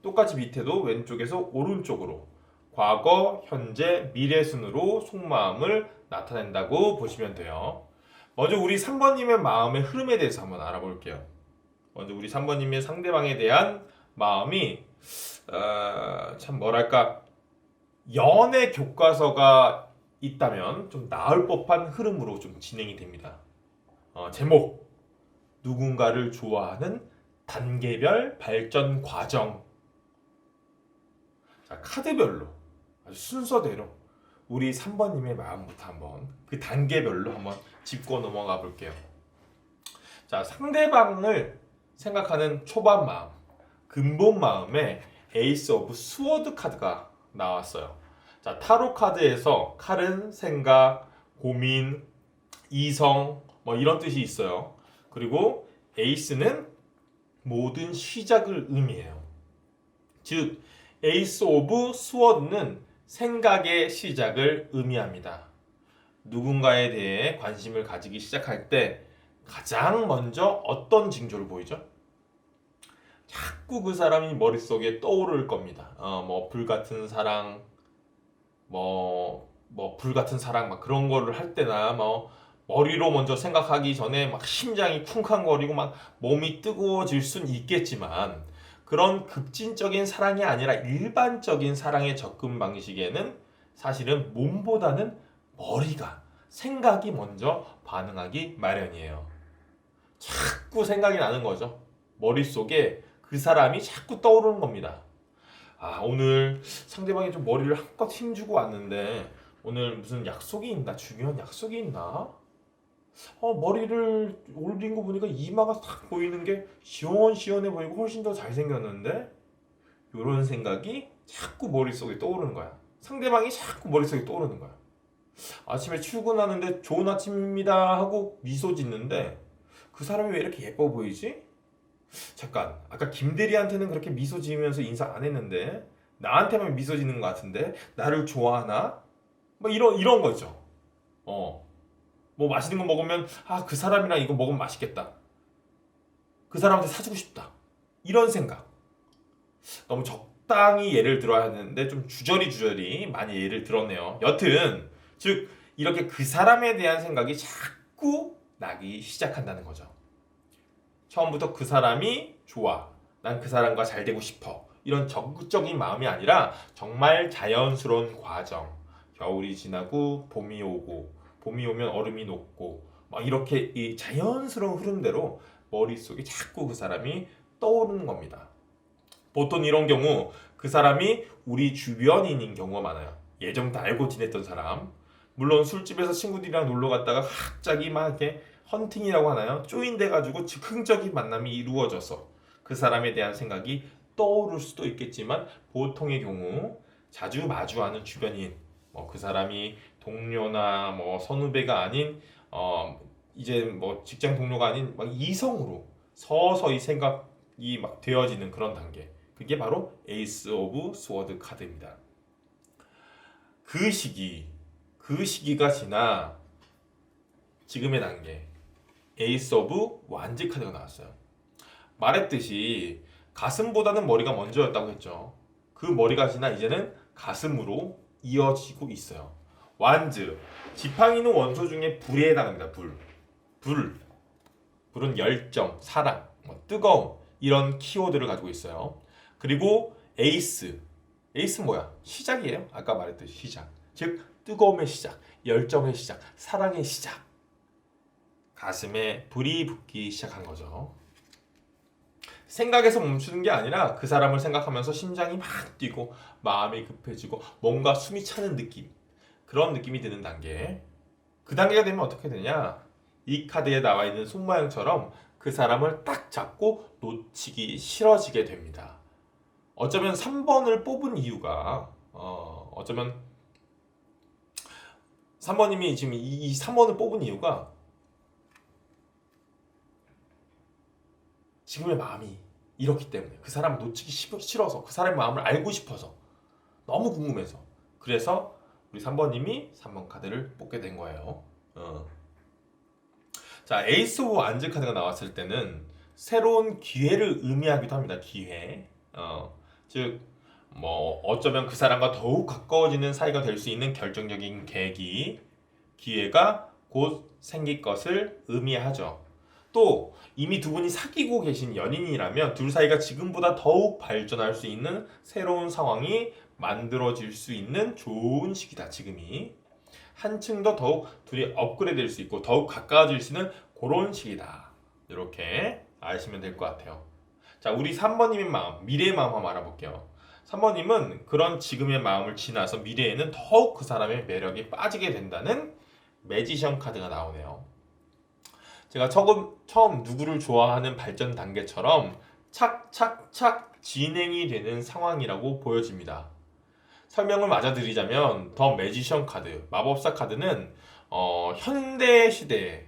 똑같이 밑에도 왼쪽에서 오른쪽으로 과거, 현재, 미래 순으로 속마음을 나타낸다고 보시면 돼요. 먼저 우리 3번님의 마음의 흐름에 대해서 한번 알아볼게요. 먼저 우리 3번님의 상대방에 대한 마음이 참 뭐랄까 연애 교과서가 있다면 좀 나을 법한 흐름으로 좀 진행이 됩니다. 제목 누군가를 좋아하는 단계별 발전 과정. 자, 카드별로 아주 순서대로 우리 3번님의 마음부터 한번 그 단계별로 한번 짚고 넘어가 볼게요. 자, 상대방을 생각하는 초반 마음, 근본 마음에 에이스 오브 스워드 카드가 나왔어요. 자, 타로 카드에서 칼은 생각, 고민, 이성 뭐 이런 뜻이 있어요. 그리고 에이스는 모든 시작을 의미해요. 즉 에이스 오브 스워드는 생각의 시작을 의미합니다. 누군가에 대해 관심을 가지기 시작할 때 가장 먼저 어떤 징조를 보이죠? 자꾸 그 사람이 머릿속에 떠오를 겁니다. 뭐 불같은 사랑, 불같은 사랑 막 그런 거를 할 때나 뭐 머리로 먼저 생각하기 전에 막 심장이 쿵쾅거리고 막 몸이 뜨거워질 순 있겠지만 그런 급진적인 사랑이 아니라 일반적인 사랑의 접근 방식에는 사실은 몸보다는 머리가 생각이 먼저 반응하기 마련이에요. 자꾸 생각이 나는 거죠. 머릿속에 그 사람이 자꾸 떠오르는 겁니다. 오늘 상대방이 좀 머리를 한껏 힘주고 왔는데 오늘 무슨 약속이 있나? 중요한 약속이 있나? 머리를 올린 거 보니까 이마가 딱 보이는 게 시원시원해 보이고 훨씬 더 잘생겼는데? 이런 생각이 자꾸 머릿속에 떠오르는 거야. 상대방이 자꾸 머릿속에 떠오르는 거야. 아침에 출근하는데 좋은 아침입니다 하고 미소 짓는데 그 사람이 왜 이렇게 예뻐 보이지? 잠깐, 아까 김대리한테는 그렇게 미소 지으면서 인사 안 했는데 나한테만 미소 짓는 것 같은데 나를 좋아하나? 뭐 이런 거죠. 뭐 맛있는 거 먹으면 그 사람이랑 이거 먹으면 맛있겠다. 그 사람한테 사주고 싶다. 이런 생각. 너무 적당히 예를 들어야 하는데 좀 주저리 많이 예를 들었네요. 여튼 즉 이렇게 그 사람에 대한 생각이 자꾸 나기 시작한다는 거죠. 처음부터 그 사람이 좋아. 난 그 사람과 잘 되고 싶어. 이런 적극적인 마음이 아니라 정말 자연스러운 과정. 겨울이 지나고 봄이 오고 봄이 오면 얼음이 녹고 막 이렇게 이 자연스러운 흐름대로 머릿속에 자꾸 그 사람이 떠오르는 겁니다. 보통 이런 경우 그 사람이 우리 주변인인 경우가 많아요. 예전부터 알고 지냈던 사람. 물론 술집에서 친구들이랑 놀러 갔다가 갑자기 막 이렇게 헌팅이라고 하나요? 조인돼가지고 즉흥적인 만남이 이루어져서 그 사람에 대한 생각이 떠오를 수도 있겠지만 보통의 경우 자주 마주하는 주변인 그 사람이 동료나 선후배가 아닌 이제 직장 동료가 아닌 막 이성으로 서서히 생각이 막 되어지는 그런 단계. 그게 바로 에이스 오브 스워드 카드입니다. 그 시기가 지나 지금의 단계 에이스 오브 완즈 카드가 나왔어요. 말했듯이 가슴보다는 머리가 먼저였다고 했죠. 그 머리가 지나 이제는 가슴으로 이어지고 있어요. 완즈 지팡이는 원소 중에 불에 해당합니다. 불은 열정, 사랑, 뜨거움 이런 키워드를 가지고 있어요. 그리고 에이스는 뭐야? 시작이에요. 아까 말했듯이 시작. 즉 뜨거움의 시작, 열정의 시작, 사랑의 시작. 가슴에 불이 붙기 시작한 거죠. 생각에서 멈추는 게 아니라 그 사람을 생각하면서 심장이 막 뛰고 마음이 급해지고 뭔가 숨이 차는 느낌. 그런 느낌이 드는 단계. 그 단계가 되면 어떻게 되냐? 이 카드에 나와 있는 속마음처럼 그 사람을 딱 잡고 놓치기 싫어지게 됩니다. 어쩌면 3번을 뽑은 이유가 어쩌면 3번님이 지금 이 3번을 뽑은 이유가 지금의 마음이 이렇기 때문에 그 사람을 놓치기 싫어서 그 사람의 마음을 알고 싶어서 너무 궁금해서 그래서 우리 3번님이 3번 카드를 뽑게 된 거예요. 자, 에이스 오브 안즈 카드가 나왔을 때는 새로운 기회를 의미하기도 합니다. 기회. 즉, 뭐 어쩌면 그 사람과 더욱 가까워지는 사이가 될 수 있는 결정적인 계기, 기회가 곧 생길 것을 의미하죠. 또 이미 두 분이 사귀고 계신 연인이라면 둘 사이가 지금보다 더욱 발전할 수 있는 새로운 상황이 만들어질 수 있는 좋은 시기다. 지금이 한층 더 더욱 둘이 업그레이드 될 수 있고 더욱 가까워질 수 있는 그런 시기다. 이렇게 아시면 될 것 같아요. 자, 우리 3번님의 마음, 미래의 마음 한번 알아볼게요. 3번님은 그런 지금의 마음을 지나서 미래에는 더욱 그 사람의 매력에 빠지게 된다는 매지션 카드가 나오네요. 제가 처음 누구를 좋아하는 발전 단계처럼 착착착 진행이 되는 상황이라고 보여집니다. 설명을 맞아드리자면 더 매지션 카드, 마법사 카드는 현대 시대에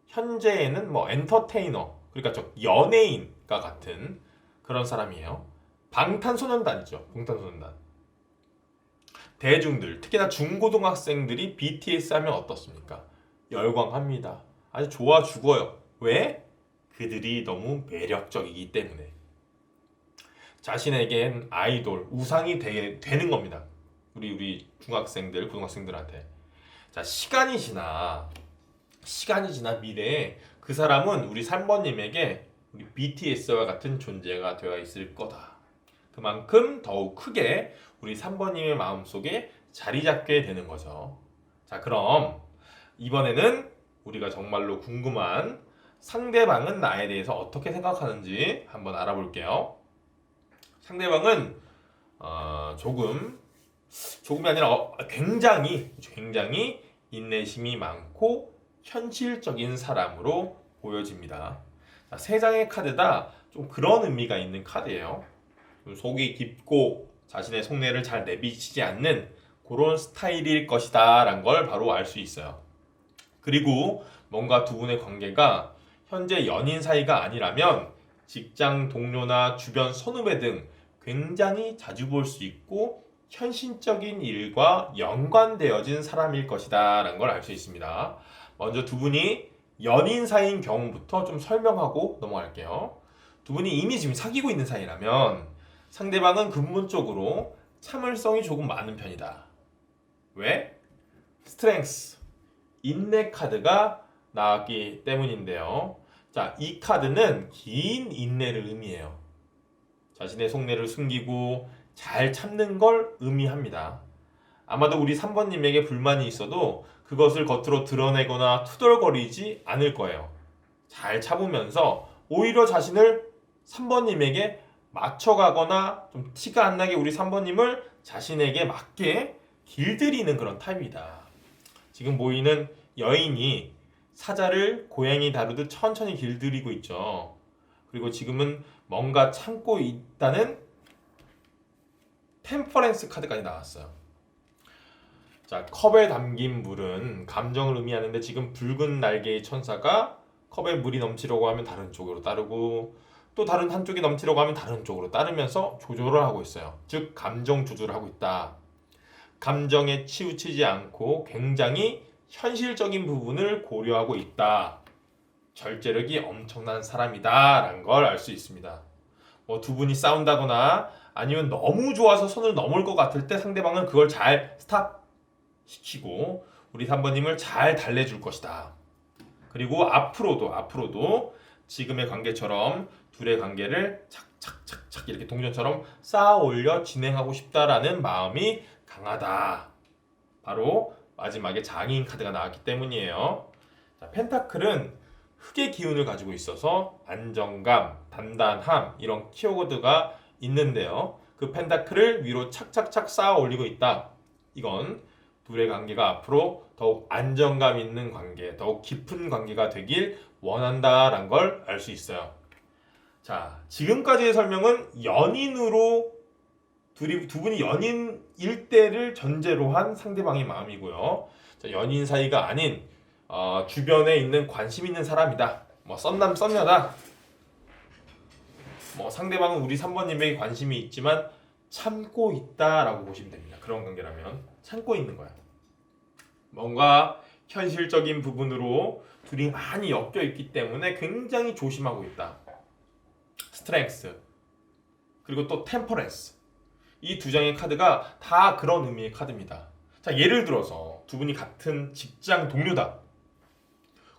현재에는 뭐 엔터테이너, 그러니까 저 연예인과 같은 그런 사람이에요. 방탄소년단이죠. 방탄소년단. 대중들, 특히나 중고등학생들이 BTS 하면 어떻습니까? 열광합니다. 아주 좋아 죽어요. 왜? 그들이 너무 매력적이기 때문에. 자신에겐 아이돌, 우상이 되는 겁니다. 우리 중학생들, 고등학생들한테. 자, 시간이 지나 미래에 그 사람은 우리 3번님에게 우리 BTS와 같은 존재가 되어 있을 거다. 그만큼 더욱 크게 우리 3번님의 마음속에 자리 잡게 되는 거죠. 자, 그럼 이번에는 우리가 정말로 궁금한 상대방은 나에 대해서 어떻게 생각하는지 한번 알아볼게요. 상대방은 조금이 아니라 굉장히 인내심이 많고 현실적인 사람으로 보여집니다. 자, 세 장의 카드다 좀 그런 의미가 있는 카드예요. 좀 속이 깊고 자신의 속내를 잘 내비치지 않는 그런 스타일일 것이다 라는 걸 바로 알 수 있어요. 그리고 뭔가 두 분의 관계가 현재 연인 사이가 아니라면 직장 동료나 주변 선후배 등 굉장히 자주 볼 수 있고 현실적인 일과 연관되어진 사람일 것이다 라는 걸 알 수 있습니다. 먼저 두 분이 연인 사이인 경우부터 좀 설명하고 넘어갈게요. 두 분이 이미 지금 사귀고 있는 사이라면 상대방은 근본적으로 참을성이 조금 많은 편이다. 왜? 스트렝스, 인내 카드가 나왔기 때문인데요. 자, 이 카드는 긴 인내를 의미해요. 자신의 속내를 숨기고 잘 참는 걸 의미합니다. 아마도 우리 3번님에게 불만이 있어도 그것을 겉으로 드러내거나 투덜거리지 않을 거예요. 잘 참으면서 오히려 자신을 3번님에게 맞춰가거나 좀 티가 안 나게 우리 3번님을 자신에게 맞게 길들이는 그런 타입이다. 지금 보이는 여인이 사자를 고양이 다루듯 천천히 길들이고 있죠. 그리고 지금은 뭔가 참고 있다는 템퍼런스 카드까지 나왔어요. 자, 컵에 담긴 물은 감정을 의미하는데 지금 붉은 날개의 천사가 컵에 물이 넘치려고 하면 다른 쪽으로 따르고 또 다른 한쪽이 넘치려고 하면 다른 쪽으로 따르면서 조절을 하고 있어요. 즉 감정 조절을 하고 있다. 감정에 치우치지 않고 굉장히 현실적인 부분을 고려하고 있다. 절제력이 엄청난 사람이다 라는 걸 알 수 있습니다. 뭐 두 분이 싸운다거나 아니면 너무 좋아서 선을 넘을 것 같을 때 상대방은 그걸 잘 스탑 시키고 우리 3번님을 잘 달래줄 것이다. 그리고 앞으로도 지금의 관계처럼 둘의 관계를 착착착착 이렇게 동전처럼 쌓아 올려 진행하고 싶다라는 마음이 강하다. 바로 마지막에 장인 카드가 나왔기 때문이에요. 자, 펜타클은 흙의 기운을 가지고 있어서 안정감, 단단함 이런 키워드가 있는데요. 그 펜타클을 위로 착착착 쌓아 올리고 있다. 이건 둘의 관계가 앞으로 더욱 안정감 있는 관계, 더욱 깊은 관계가 되길 원한다라는 걸 알 수 있어요. 자, 지금까지의 설명은 연인으로 두 분이 연인일 때를 전제로 한 상대방의 마음이고요. 자, 연인 사이가 아닌 주변에 있는 관심 있는 사람이다. 뭐 썸남 썸녀다. 뭐 상대방은 우리 3번님에게 관심이 있지만 참고 있다라고 보시면 됩니다. 그런 관계라면 참고 있는 거야. 뭔가 현실적인 부분으로 둘이 많이 엮여 있기 때문에 굉장히 조심하고 있다. 스트렝스 그리고 또 템퍼런스 이 두 장의 카드가 다 그런 의미의 카드입니다. 자, 예를 들어서 두 분이 같은 직장 동료다.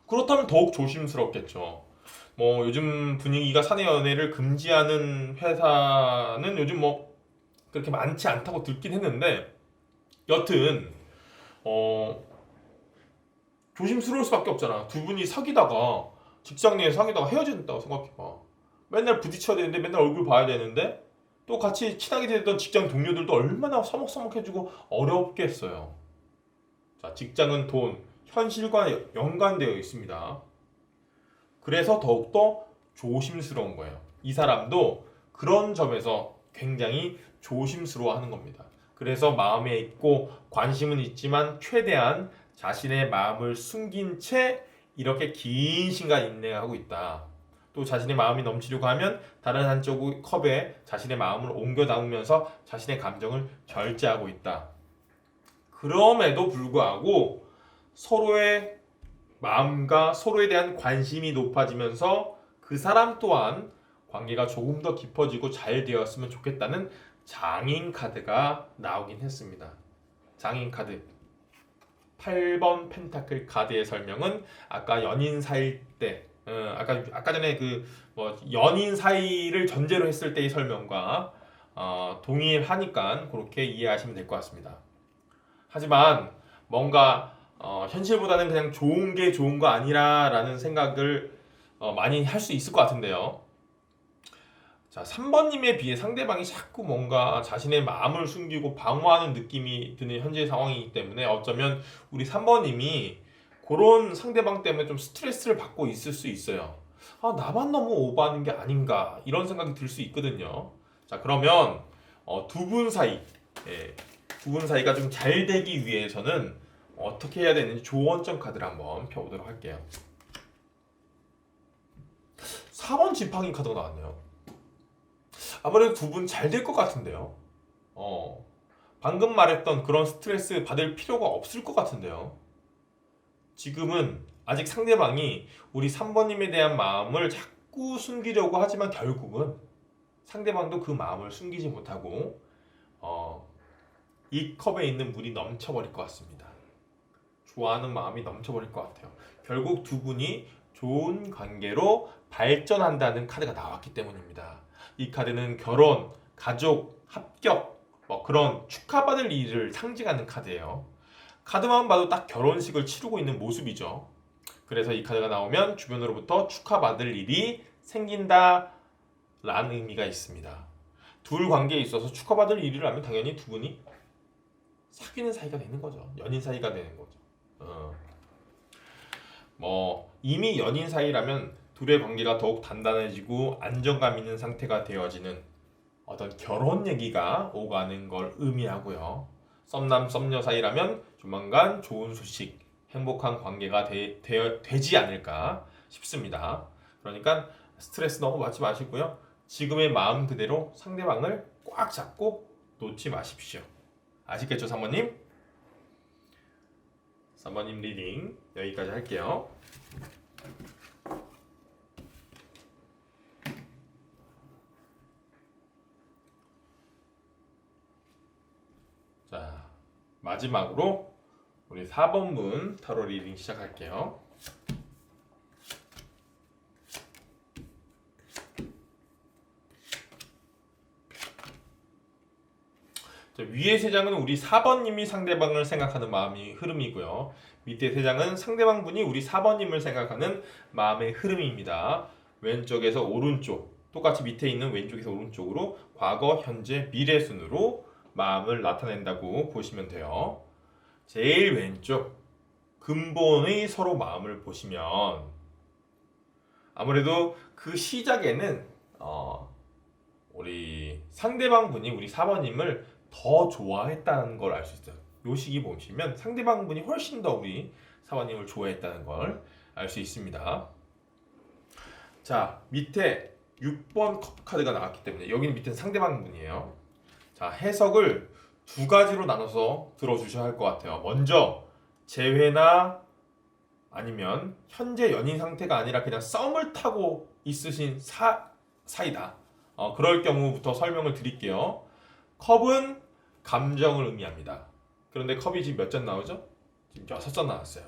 그렇다면 더욱 조심스럽겠죠. 뭐 요즘 분위기가 사내 연애를 금지하는 회사는 요즘 뭐 그렇게 많지 않다고 듣긴 했는데 여튼 조심스러울 수밖에 없잖아. 두 분이 사귀다가 직장 내에서 사귀다가 헤어진다고 생각해봐. 맨날 부딪혀야 되는데 맨날 얼굴 봐야 되는데 또 같이 친하게 지냈던 직장 동료들도 얼마나 서먹서먹해지고 어렵겠어요. 자, 직장은 돈, 현실과 연관되어 있습니다. 그래서 더욱더 조심스러운 거예요. 이 사람도 그런 점에서 굉장히 조심스러워하는 겁니다. 그래서 마음에 있고 관심은 있지만 최대한 자신의 마음을 숨긴 채 이렇게 긴 시간 인내하고 있다. 또 자신의 마음이 넘치려고 하면 다른 한쪽 컵에 자신의 마음을 옮겨 담으면서 자신의 감정을 절제하고 있다. 그럼에도 불구하고 서로의 마음과 서로에 대한 관심이 높아지면서 그 사람 또한 관계가 조금 더 깊어지고 잘 되었으면 좋겠다는 장인 카드가 나오긴 했습니다. 장인 카드 8번 펜타클 카드의 설명은 아까 연인 사이일 때 아까 전에 그 뭐 연인 사이를 전제로 했을 때의 설명과 동일하니까 그렇게 이해하시면 될 것 같습니다. 하지만 뭔가 현실보다는 그냥 좋은 게 좋은 거 아니라라는 생각을 많이 할 수 있을 것 같은데요. 자, 3번님에 비해 상대방이 자꾸 뭔가 자신의 마음을 숨기고 방어하는 느낌이 드는 현재 상황이기 때문에 어쩌면 우리 3번님이 그런 상대방 때문에 좀 스트레스를 받고 있을 수 있어요. 아, 나만 너무 오버하는 게 아닌가 이런 생각이 들 수 있거든요. 자, 그러면 두 분 사이 두 분 사이가 좀 잘 되기 위해서는 어떻게 해야 되는지 조언점 카드를 한번 펴보도록 할게요. 4번 지팡이 카드가 나왔네요. 아무래도 두 분 잘 될 것 같은데요. 방금 말했던 그런 스트레스 받을 필요가 없을 것 같은데요. 지금은 아직 상대방이 우리 3번님에 대한 마음을 자꾸 숨기려고 하지만 결국은 상대방도 그 마음을 숨기지 못하고 이 컵에 있는 물이 넘쳐버릴 것 같습니다. 좋아하는 마음이 넘쳐버릴 것 같아요. 결국 두 분이 좋은 관계로 발전한다는 카드가 나왔기 때문입니다. 이 카드는 결혼, 가족, 합격 뭐 그런 축하받을 일을 상징하는 카드예요. 카드만 봐도 딱 결혼식을 치르고 있는 모습이죠. 그래서 이 카드가 나오면 주변으로부터 축하받을 일이 생긴다 라는 의미가 있습니다. 둘 관계에 있어서 축하받을 일이라면 당연히 두 분이 사귀는 사이가 되는 거죠. 연인 사이가 되는 거죠. 뭐 이미 연인 사이라면 둘의 관계가 더욱 단단해지고 안정감 있는 상태가 되어지는 어떤 결혼 얘기가 오가는 걸 의미하고요. 썸남 썸녀 사이라면 조만간 좋은 소식, 행복한 관계가 되지 않을까 싶습니다. 그러니까 스트레스 너무 받지 마시고요. 지금의 마음 그대로 상대방을 꽉 잡고 놓지 마십시오. 아시겠죠, 사모님? 3번님 리딩 여기까지 할게요. 자, 마지막으로 우리 4번분 타로 리딩 시작할게요. 자, 위에 세 장은 우리 4번님이 상대방을 생각하는 마음이 흐름이고요. 밑에 세 장은 상대방분이 우리 4번님을 생각하는 마음의 흐름입니다. 왼쪽에서 오른쪽, 똑같이 밑에 있는 왼쪽에서 오른쪽으로 과거, 현재, 미래 순으로 마음을 나타낸다고 보시면 돼요. 제일 왼쪽 근본의 서로 마음을 보시면 아무래도 그 시작에는 우리 상대방 분이 우리 4번님을 더 좋아했다는 걸 알 수 있어요. 요 시기 보시면 상대방 분이 훨씬 더 우리 4번님을 좋아했다는 걸 알 수 있습니다. 자, 밑에 6번 컵 카드가 나왔기 때문에 여기는 밑에 상대방 분이에요. 자, 해석을 두 가지로 나눠서 들어주셔야 할 것 같아요. 먼저 재회나 아니면 현재 연인 상태가 아니라 그냥 썸을 타고 있으신 사이다. 그럴 경우부터 설명을 드릴게요. 컵은 감정을 의미합니다. 그런데 컵이 지금 몇 잔 나오죠? 지금 6잔 나왔어요.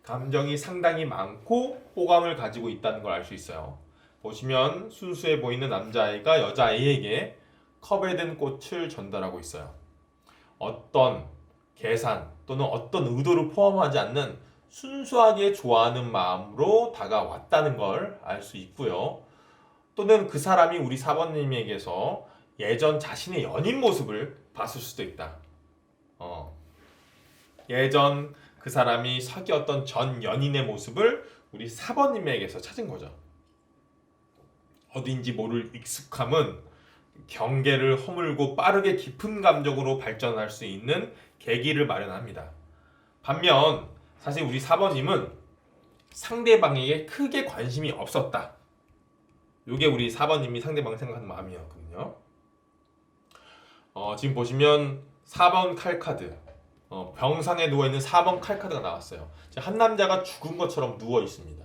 감정이 상당히 많고 호감을 가지고 있다는 걸 알 수 있어요. 보시면 순수해 보이는 남자아이가 여자아이에게 컵에 든 꽃을 전달하고 있어요. 어떤 계산 또는 어떤 의도를 포함하지 않는 순수하게 좋아하는 마음으로 다가왔다는 걸 알 수 있고요. 또는 그 사람이 우리 사번님에게서 예전 자신의 연인 모습을 봤을 수도 있다. 예전 그 사람이 사귀었던 전 연인의 모습을 우리 사번님에게서 찾은 거죠. 어딘지 모를 익숙함은 경계를 허물고 빠르게 깊은 감정으로 발전할 수 있는 계기를 마련합니다. 반면 사실 우리 사번님은 상대방에게 크게 관심이 없었다. 이게 우리 사번님이 상대방 생각하는 마음이었거든요. 지금 보시면 4번 칼카드, 병상에 누워있는 4번 칼카드가 나왔어요. 한 남자가 죽은 것처럼 누워 있습니다.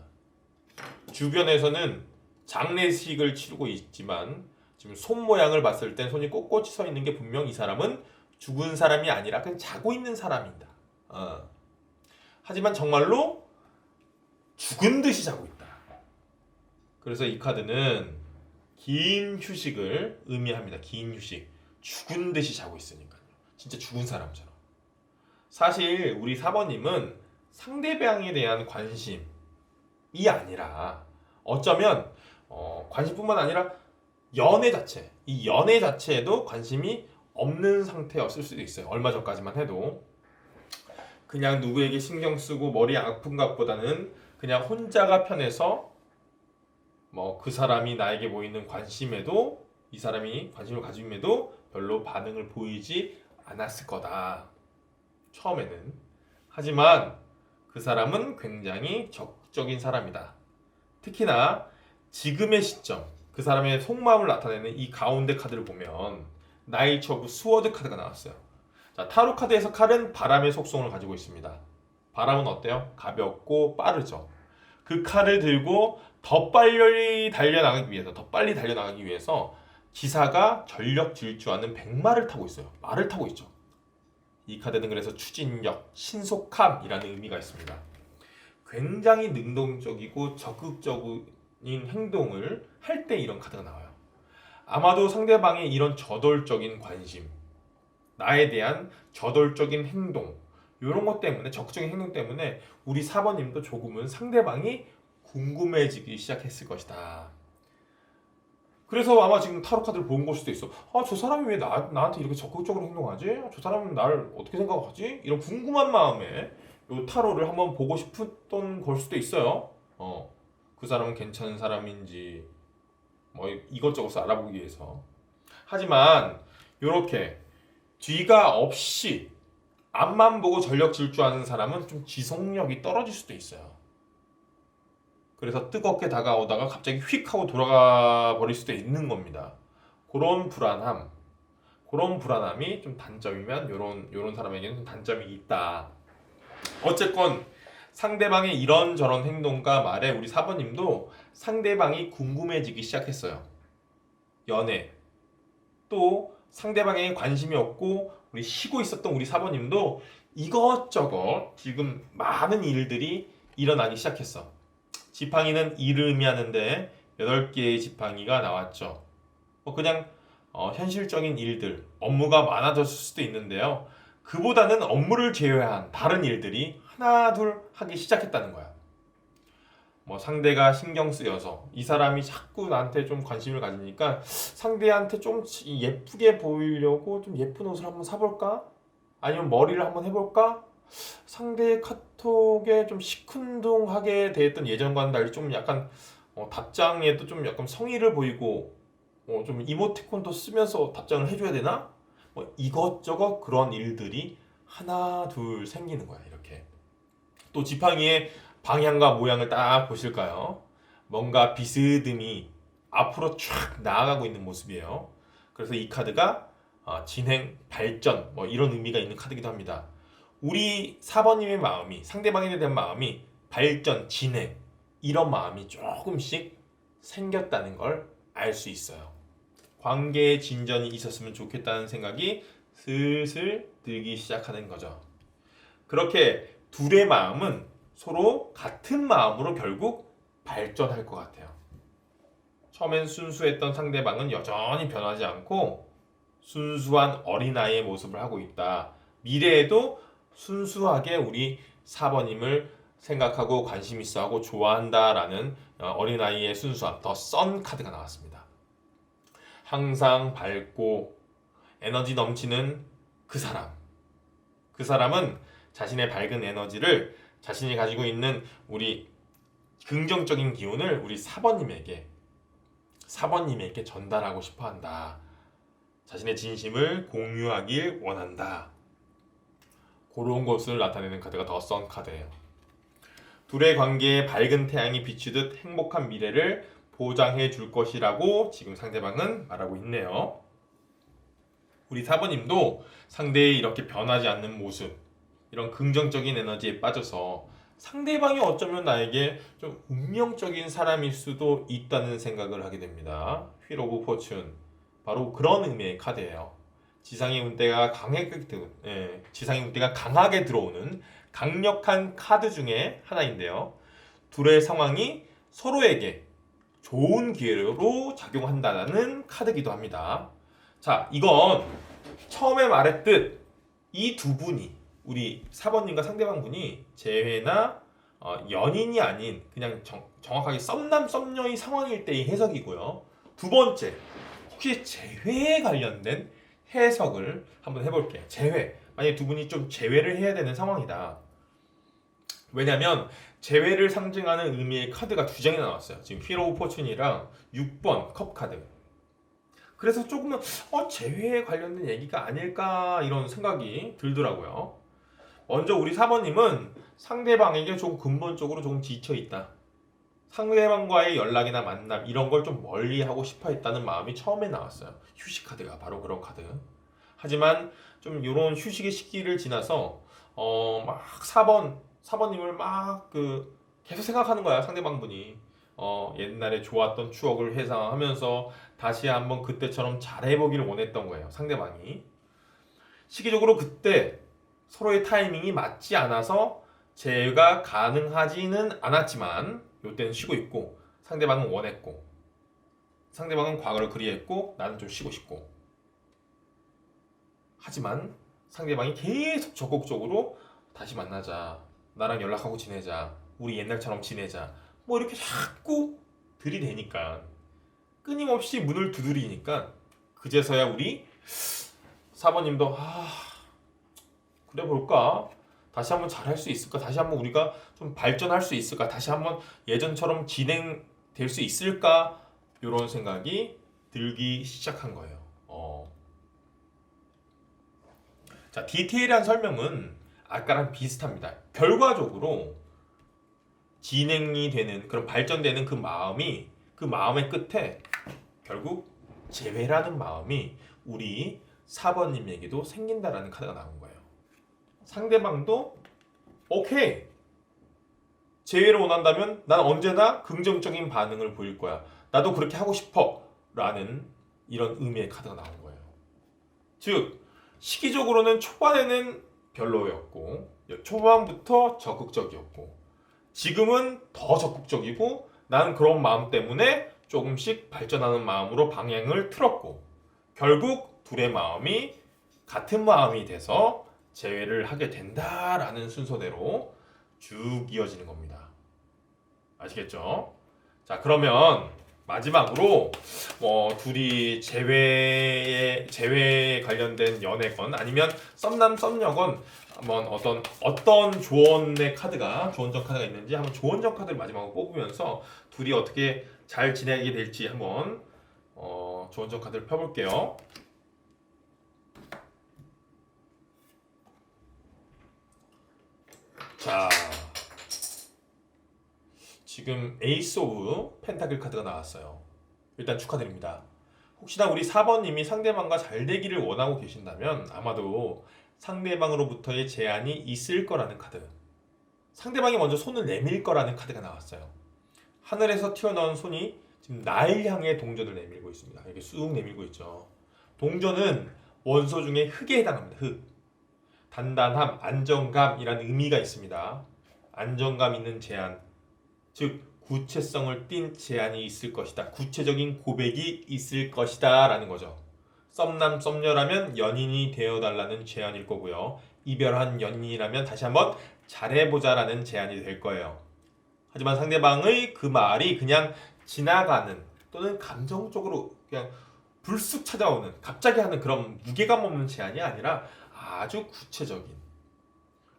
주변에서는 장례식을 치르고 있지만 지금 손 모양을 봤을 땐 손이 꼿꼿이 서 있는 게 분명 이 사람은 죽은 사람이 아니라 그냥 자고 있는 사람이다. 하지만 정말로 죽은 듯이 자고 있다. 그래서 이 카드는 긴 휴식을 의미합니다. 긴 휴식. 죽은 듯이 자고 있으니까요. 진짜 죽은 사람처럼. 사실 우리 사번님은 상대방에 대한 관심이 아니라 어쩌면 관심뿐만 아니라 연애 자체, 이 연애 자체에도 관심이 없는 상태였을 수도 있어요. 얼마 전까지만 해도 그냥 누구에게 신경 쓰고 머리 아픈 것보다는 그냥 혼자가 편해서 그 사람이 나에게 보이는 관심에도 이 사람이 관심을 가짐에도 별로 반응을 보이지 않았을 거다. 처음에는. 하지만 그 사람은 굉장히 적극적인 사람이다. 특히나 지금의 시점, 그 사람의 속마음을 나타내는 이 가운데 카드를 보면 나이트 오브 스워드 카드가 나왔어요. 자, 타로 카드에서 칼은 바람의 속성을 가지고 있습니다. 바람은 어때요? 가볍고 빠르죠. 그 칼을 들고 더 빨리 달려나가기 위해서 기사가 전력 질주하는 백마를 타고 있어요. 말을 타고 있죠. 이 카드는 그래서 추진력, 신속함이라는 의미가 있습니다. 굉장히 능동적이고 적극적인 행동을 할 때 이런 카드가 나와요. 아마도 상대방의 이런 저돌적인 관심, 나에 대한 저돌적인 행동, 이런 것 때문에, 적극적인 행동 때문에 우리 사번님도 조금은 상대방이 궁금해지기 시작했을 것이다. 그래서 아마 지금 타로 카드를 본 걸 수도 있어. 저 사람이 왜 나한테 이렇게 적극적으로 행동하지? 저 사람은 나를 어떻게 생각하지? 이런 궁금한 마음에 이 타로를 한번 보고 싶었던 걸 수도 있어요. 그 사람은 괜찮은 사람인지 이것저것 알아보기 위해서. 하지만 이렇게 뒤가 없이 앞만 보고 전력 질주하는 사람은 좀 지속력이 떨어질 수도 있어요. 그래서 뜨겁게 다가오다가 갑자기 휙 하고 돌아가 버릴 수도 있는 겁니다. 그런 불안함이 좀 단점이면 요런 사람에게는 좀 단점이 있다. 어쨌건 상대방의 이런저런 행동과 말에 우리 사번님도 상대방이 궁금해지기 시작했어요. 연애. 또 상대방에게 관심이 없고 우리 쉬고 있었던 우리 사번님도 이것저것 지금 많은 일들이 일어나기 시작했어. 지팡이는 일을 의미하는데 8개의 지팡이가 나왔죠. 그냥 현실적인 일들, 업무가 많아졌을 수도 있는데요. 그보다는 업무를 제외한 다른 일들이 하나 둘 하기 시작했다는 거야. 상대가 신경 쓰여서 이 사람이 자꾸 나한테 좀 관심을 가지니까 상대한테 좀 예쁘게 보이려고 좀 예쁜 옷을 한번 사볼까? 아니면 머리를 한번 해볼까? 상대의 카톡에 좀 시큰둥하게 대했던 예전과는 달리 좀 약간 답장에도 좀 약간 성의를 보이고 좀 이모티콘도 쓰면서 답장을 해줘야 되나? 이것저것 그런 일들이 하나 둘 생기는 거야. 이렇게 또 지팡이의 방향과 모양을 딱 보실까요? 뭔가 비스듬히 앞으로 쫙 나아가고 있는 모습이에요. 그래서 이 카드가 진행, 발전 뭐 이런 의미가 있는 카드이기도 합니다. 우리 4번님의 마음이 상대방에 대한 마음이 발전, 진행 이런 마음이 조금씩 생겼다는 걸 알 수 있어요. 관계의 진전이 있었으면 좋겠다는 생각이 슬슬 들기 시작하는 거죠. 그렇게 둘의 마음은 서로 같은 마음으로 결국 발전할 것 같아요. 처음엔 순수했던 상대방은 여전히 변하지 않고 순수한 어린아이의 모습을 하고 있다. 미래에도 순수하게 우리 4번님을 생각하고 관심 있어 하고 좋아한다라는 어린아이의 순수함, 더 선 카드가 나왔습니다. 항상 밝고 에너지 넘치는 그 사람. 그 사람은 자신의 밝은 에너지를 자신이 가지고 있는 우리 긍정적인 기운을 우리 4번님에게 전달하고 싶어 한다. 자신의 진심을 공유하길 원한다. 그런 것을 나타내는 카드가 더 선 카드예요. 둘의 관계에 밝은 태양이 비추듯 행복한 미래를 보장해 줄 것이라고 지금 상대방은 말하고 있네요. 우리 4번님도 상대의 이렇게 변하지 않는 모습, 이런 긍정적인 에너지에 빠져서 상대방이 어쩌면 나에게 좀 운명적인 사람일 수도 있다는 생각을 하게 됩니다. 휠 오브 포춘, 바로 그런 의미의 카드예요. 지상의 운대가 강하게 들어오는 강력한 카드 중에 하나인데요. 둘의 상황이 서로에게 좋은 기회로 작용한다는 카드이기도 합니다. 자, 이건 처음에 말했듯 이 두 분이 우리 4번님과 상대방 분이 재회나 연인이 아닌 그냥 정확하게 썸남 썸녀의 상황일 때의 해석이고요. 두 번째, 혹시 재회에 관련된 해석을 한번 해볼게요. 재회. 만약에 두 분이 좀 재회를 해야 되는 상황이다. 왜냐면 재회를 상징하는 의미의 카드가 두 장이 나왔어요. 지금 휘로 오브 포춘이랑 6번 컵 카드. 그래서 조금은 재회에 관련된 얘기가 아닐까 이런 생각이 들더라고요. 먼저 우리 4번님은 상대방에게 좀 근본적으로 조금 지쳐있다. 상대방과의 연락이나 만남 이런 걸 좀 멀리하고 싶어 했다는 마음이 처음에 나왔어요. 휴식 카드가 바로 그런 카드. 하지만 좀 이런 휴식의 시기를 지나서 막 4번님을 막 계속 생각하는 거야. 상대방분이 옛날에 좋았던 추억을 회상하면서 다시 한번 그때처럼 잘해보기를 원했던 거예요. 상대방이. 시기적으로 그때 서로의 타이밍이 맞지 않아서 재회가 가능하지는 않았지만 이때는 쉬고 있고 상대방은 원했고 상대방은 과거를 그리했고 나는 좀 쉬고 싶고 하지만 상대방이 계속 적극적으로 다시 만나자, 나랑 연락하고 지내자, 우리 옛날처럼 지내자 뭐 이렇게 자꾸 들이대니까 끊임없이 문을 두드리니까 그제서야 우리 4번님도 그래 볼까? 다시 한번 잘할 수 있을까? 다시 한번 우리가 좀 발전할 수 있을까? 다시 한번 예전처럼 진행될 수 있을까? 이런 생각이 들기 시작한 거예요. 자, 디테일한 설명은 아까랑 비슷합니다. 결과적으로 진행이 되는 그런 발전되는 그 마음의 끝에 결국 재회라는 마음이 우리 4번님에게도 생긴다라는 카드가 나온 거예요. 상대방도 오케이 재회를 원한다면 난 언제나 긍정적인 반응을 보일 거야. 나도 그렇게 하고 싶어 라는 이런 의미의 카드가 나온 거예요. 즉 시기적으로는 초반에는 별로였고 초반부터 적극적이었고 지금은 더 적극적이고 나는 그런 마음 때문에 조금씩 발전하는 마음으로 방향을 틀었고 결국 둘의 마음이 같은 마음이 돼서 재회를 하게 된다라는 순서대로 쭉 이어지는 겁니다. 아시겠죠? 자, 그러면 마지막으로 둘이 재회에 관련된 연애건 아니면 썸남 썸녀건 한번 어떤 조언의 카드가 조언전 카드가 있는지 한번 조언전 카드를 마지막으로 뽑으면서 둘이 어떻게 잘 지내게 될지 한번 조언전 카드를 펴볼게요. 자, 지금 에이스 오브 펜타클 카드가 나왔어요. 일단 축하드립니다. 혹시나 우리 4번님이 상대방과 잘 되기를 원하고 계신다면 아마도 상대방으로부터의 제안이 있을 거라는 카드. 상대방이 먼저 손을 내밀 거라는 카드가 나왔어요. 하늘에서 튀어나온 손이 지금 날 향해 동전을 내밀고 있습니다. 이렇게 쑥 내밀고 있죠. 동전은 원소 중에 흙에 해당합니다. 흙. 단단함, 안정감이라는 의미가 있습니다. 안정감 있는 제안, 즉 구체성을 띤 제안이 있을 것이다. 구체적인 고백이 있을 것이다 라는 거죠. 썸남 썸녀라면 연인이 되어달라는 제안일 거고요. 이별한 연인이라면 다시 한번 잘해보자라는 제안이 될 거예요. 하지만 상대방의 그 말이 그냥 지나가는 또는 감정적으로 그냥 불쑥 찾아오는 갑자기 하는 그런 무게감 없는 제안이 아니라 아주 구체적인,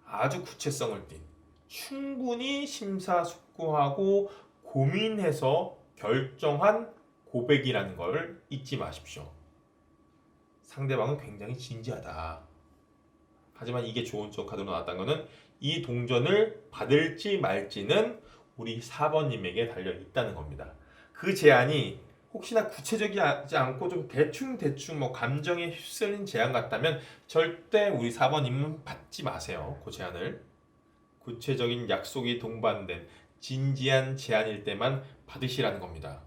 아주 구체성을 띤 충분히 심사숙고하고 고민해서 결정한 고백이라는 걸 잊지 마십시오. 상대방은 굉장히 진지하다. 하지만 이게 좋은 쪽 카드로 나왔다는 것은 이 동전을 받을지 말지는 우리 4번님에게 달려 있다는 겁니다. 그 제안이 혹시나 구체적이지 않고 좀 대충 뭐 감정에 휩쓸린 제안 같다면 절대 우리 4번님은 받지 마세요. 그 제안을. 구체적인 약속이 동반된 진지한 제안일 때만 받으시라는 겁니다.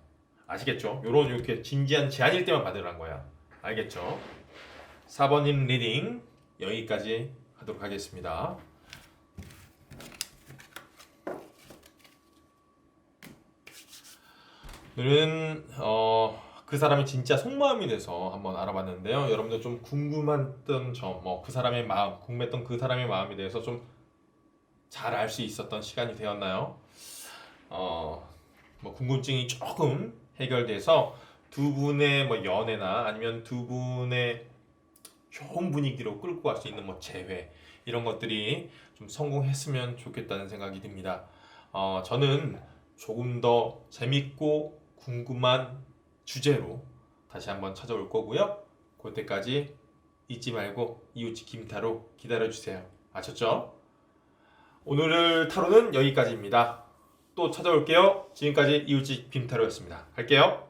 아시겠죠? 이렇게 진지한 제안일 때만 받으라는 거야. 알겠죠? 4번님 리딩 여기까지 하도록 하겠습니다. 오늘은 그 사람이 진짜 속마음이 돼서 한번 알아봤는데요. 여러분들 좀 궁금했던 점, 그 사람의 마음, 궁금했던 그 사람의 마음에 대해서 좀 잘 알 수 있었던 시간이 되었나요? 궁금증이 조금 해결돼서 두 분의 연애나 아니면 두 분의 좋은 분위기로 끌고 갈 수 있는 재회 이런 것들이 좀 성공했으면 좋겠다는 생각이 듭니다. 저는 조금 더 재밌고 궁금한 주제로 다시 한번 찾아올 거고요. 그때까지 잊지 말고 이웃집 김타로 기다려주세요. 아셨죠? 오늘 타로는 여기까지입니다. 또 찾아올게요. 지금까지 이웃집 김타로였습니다. 갈게요.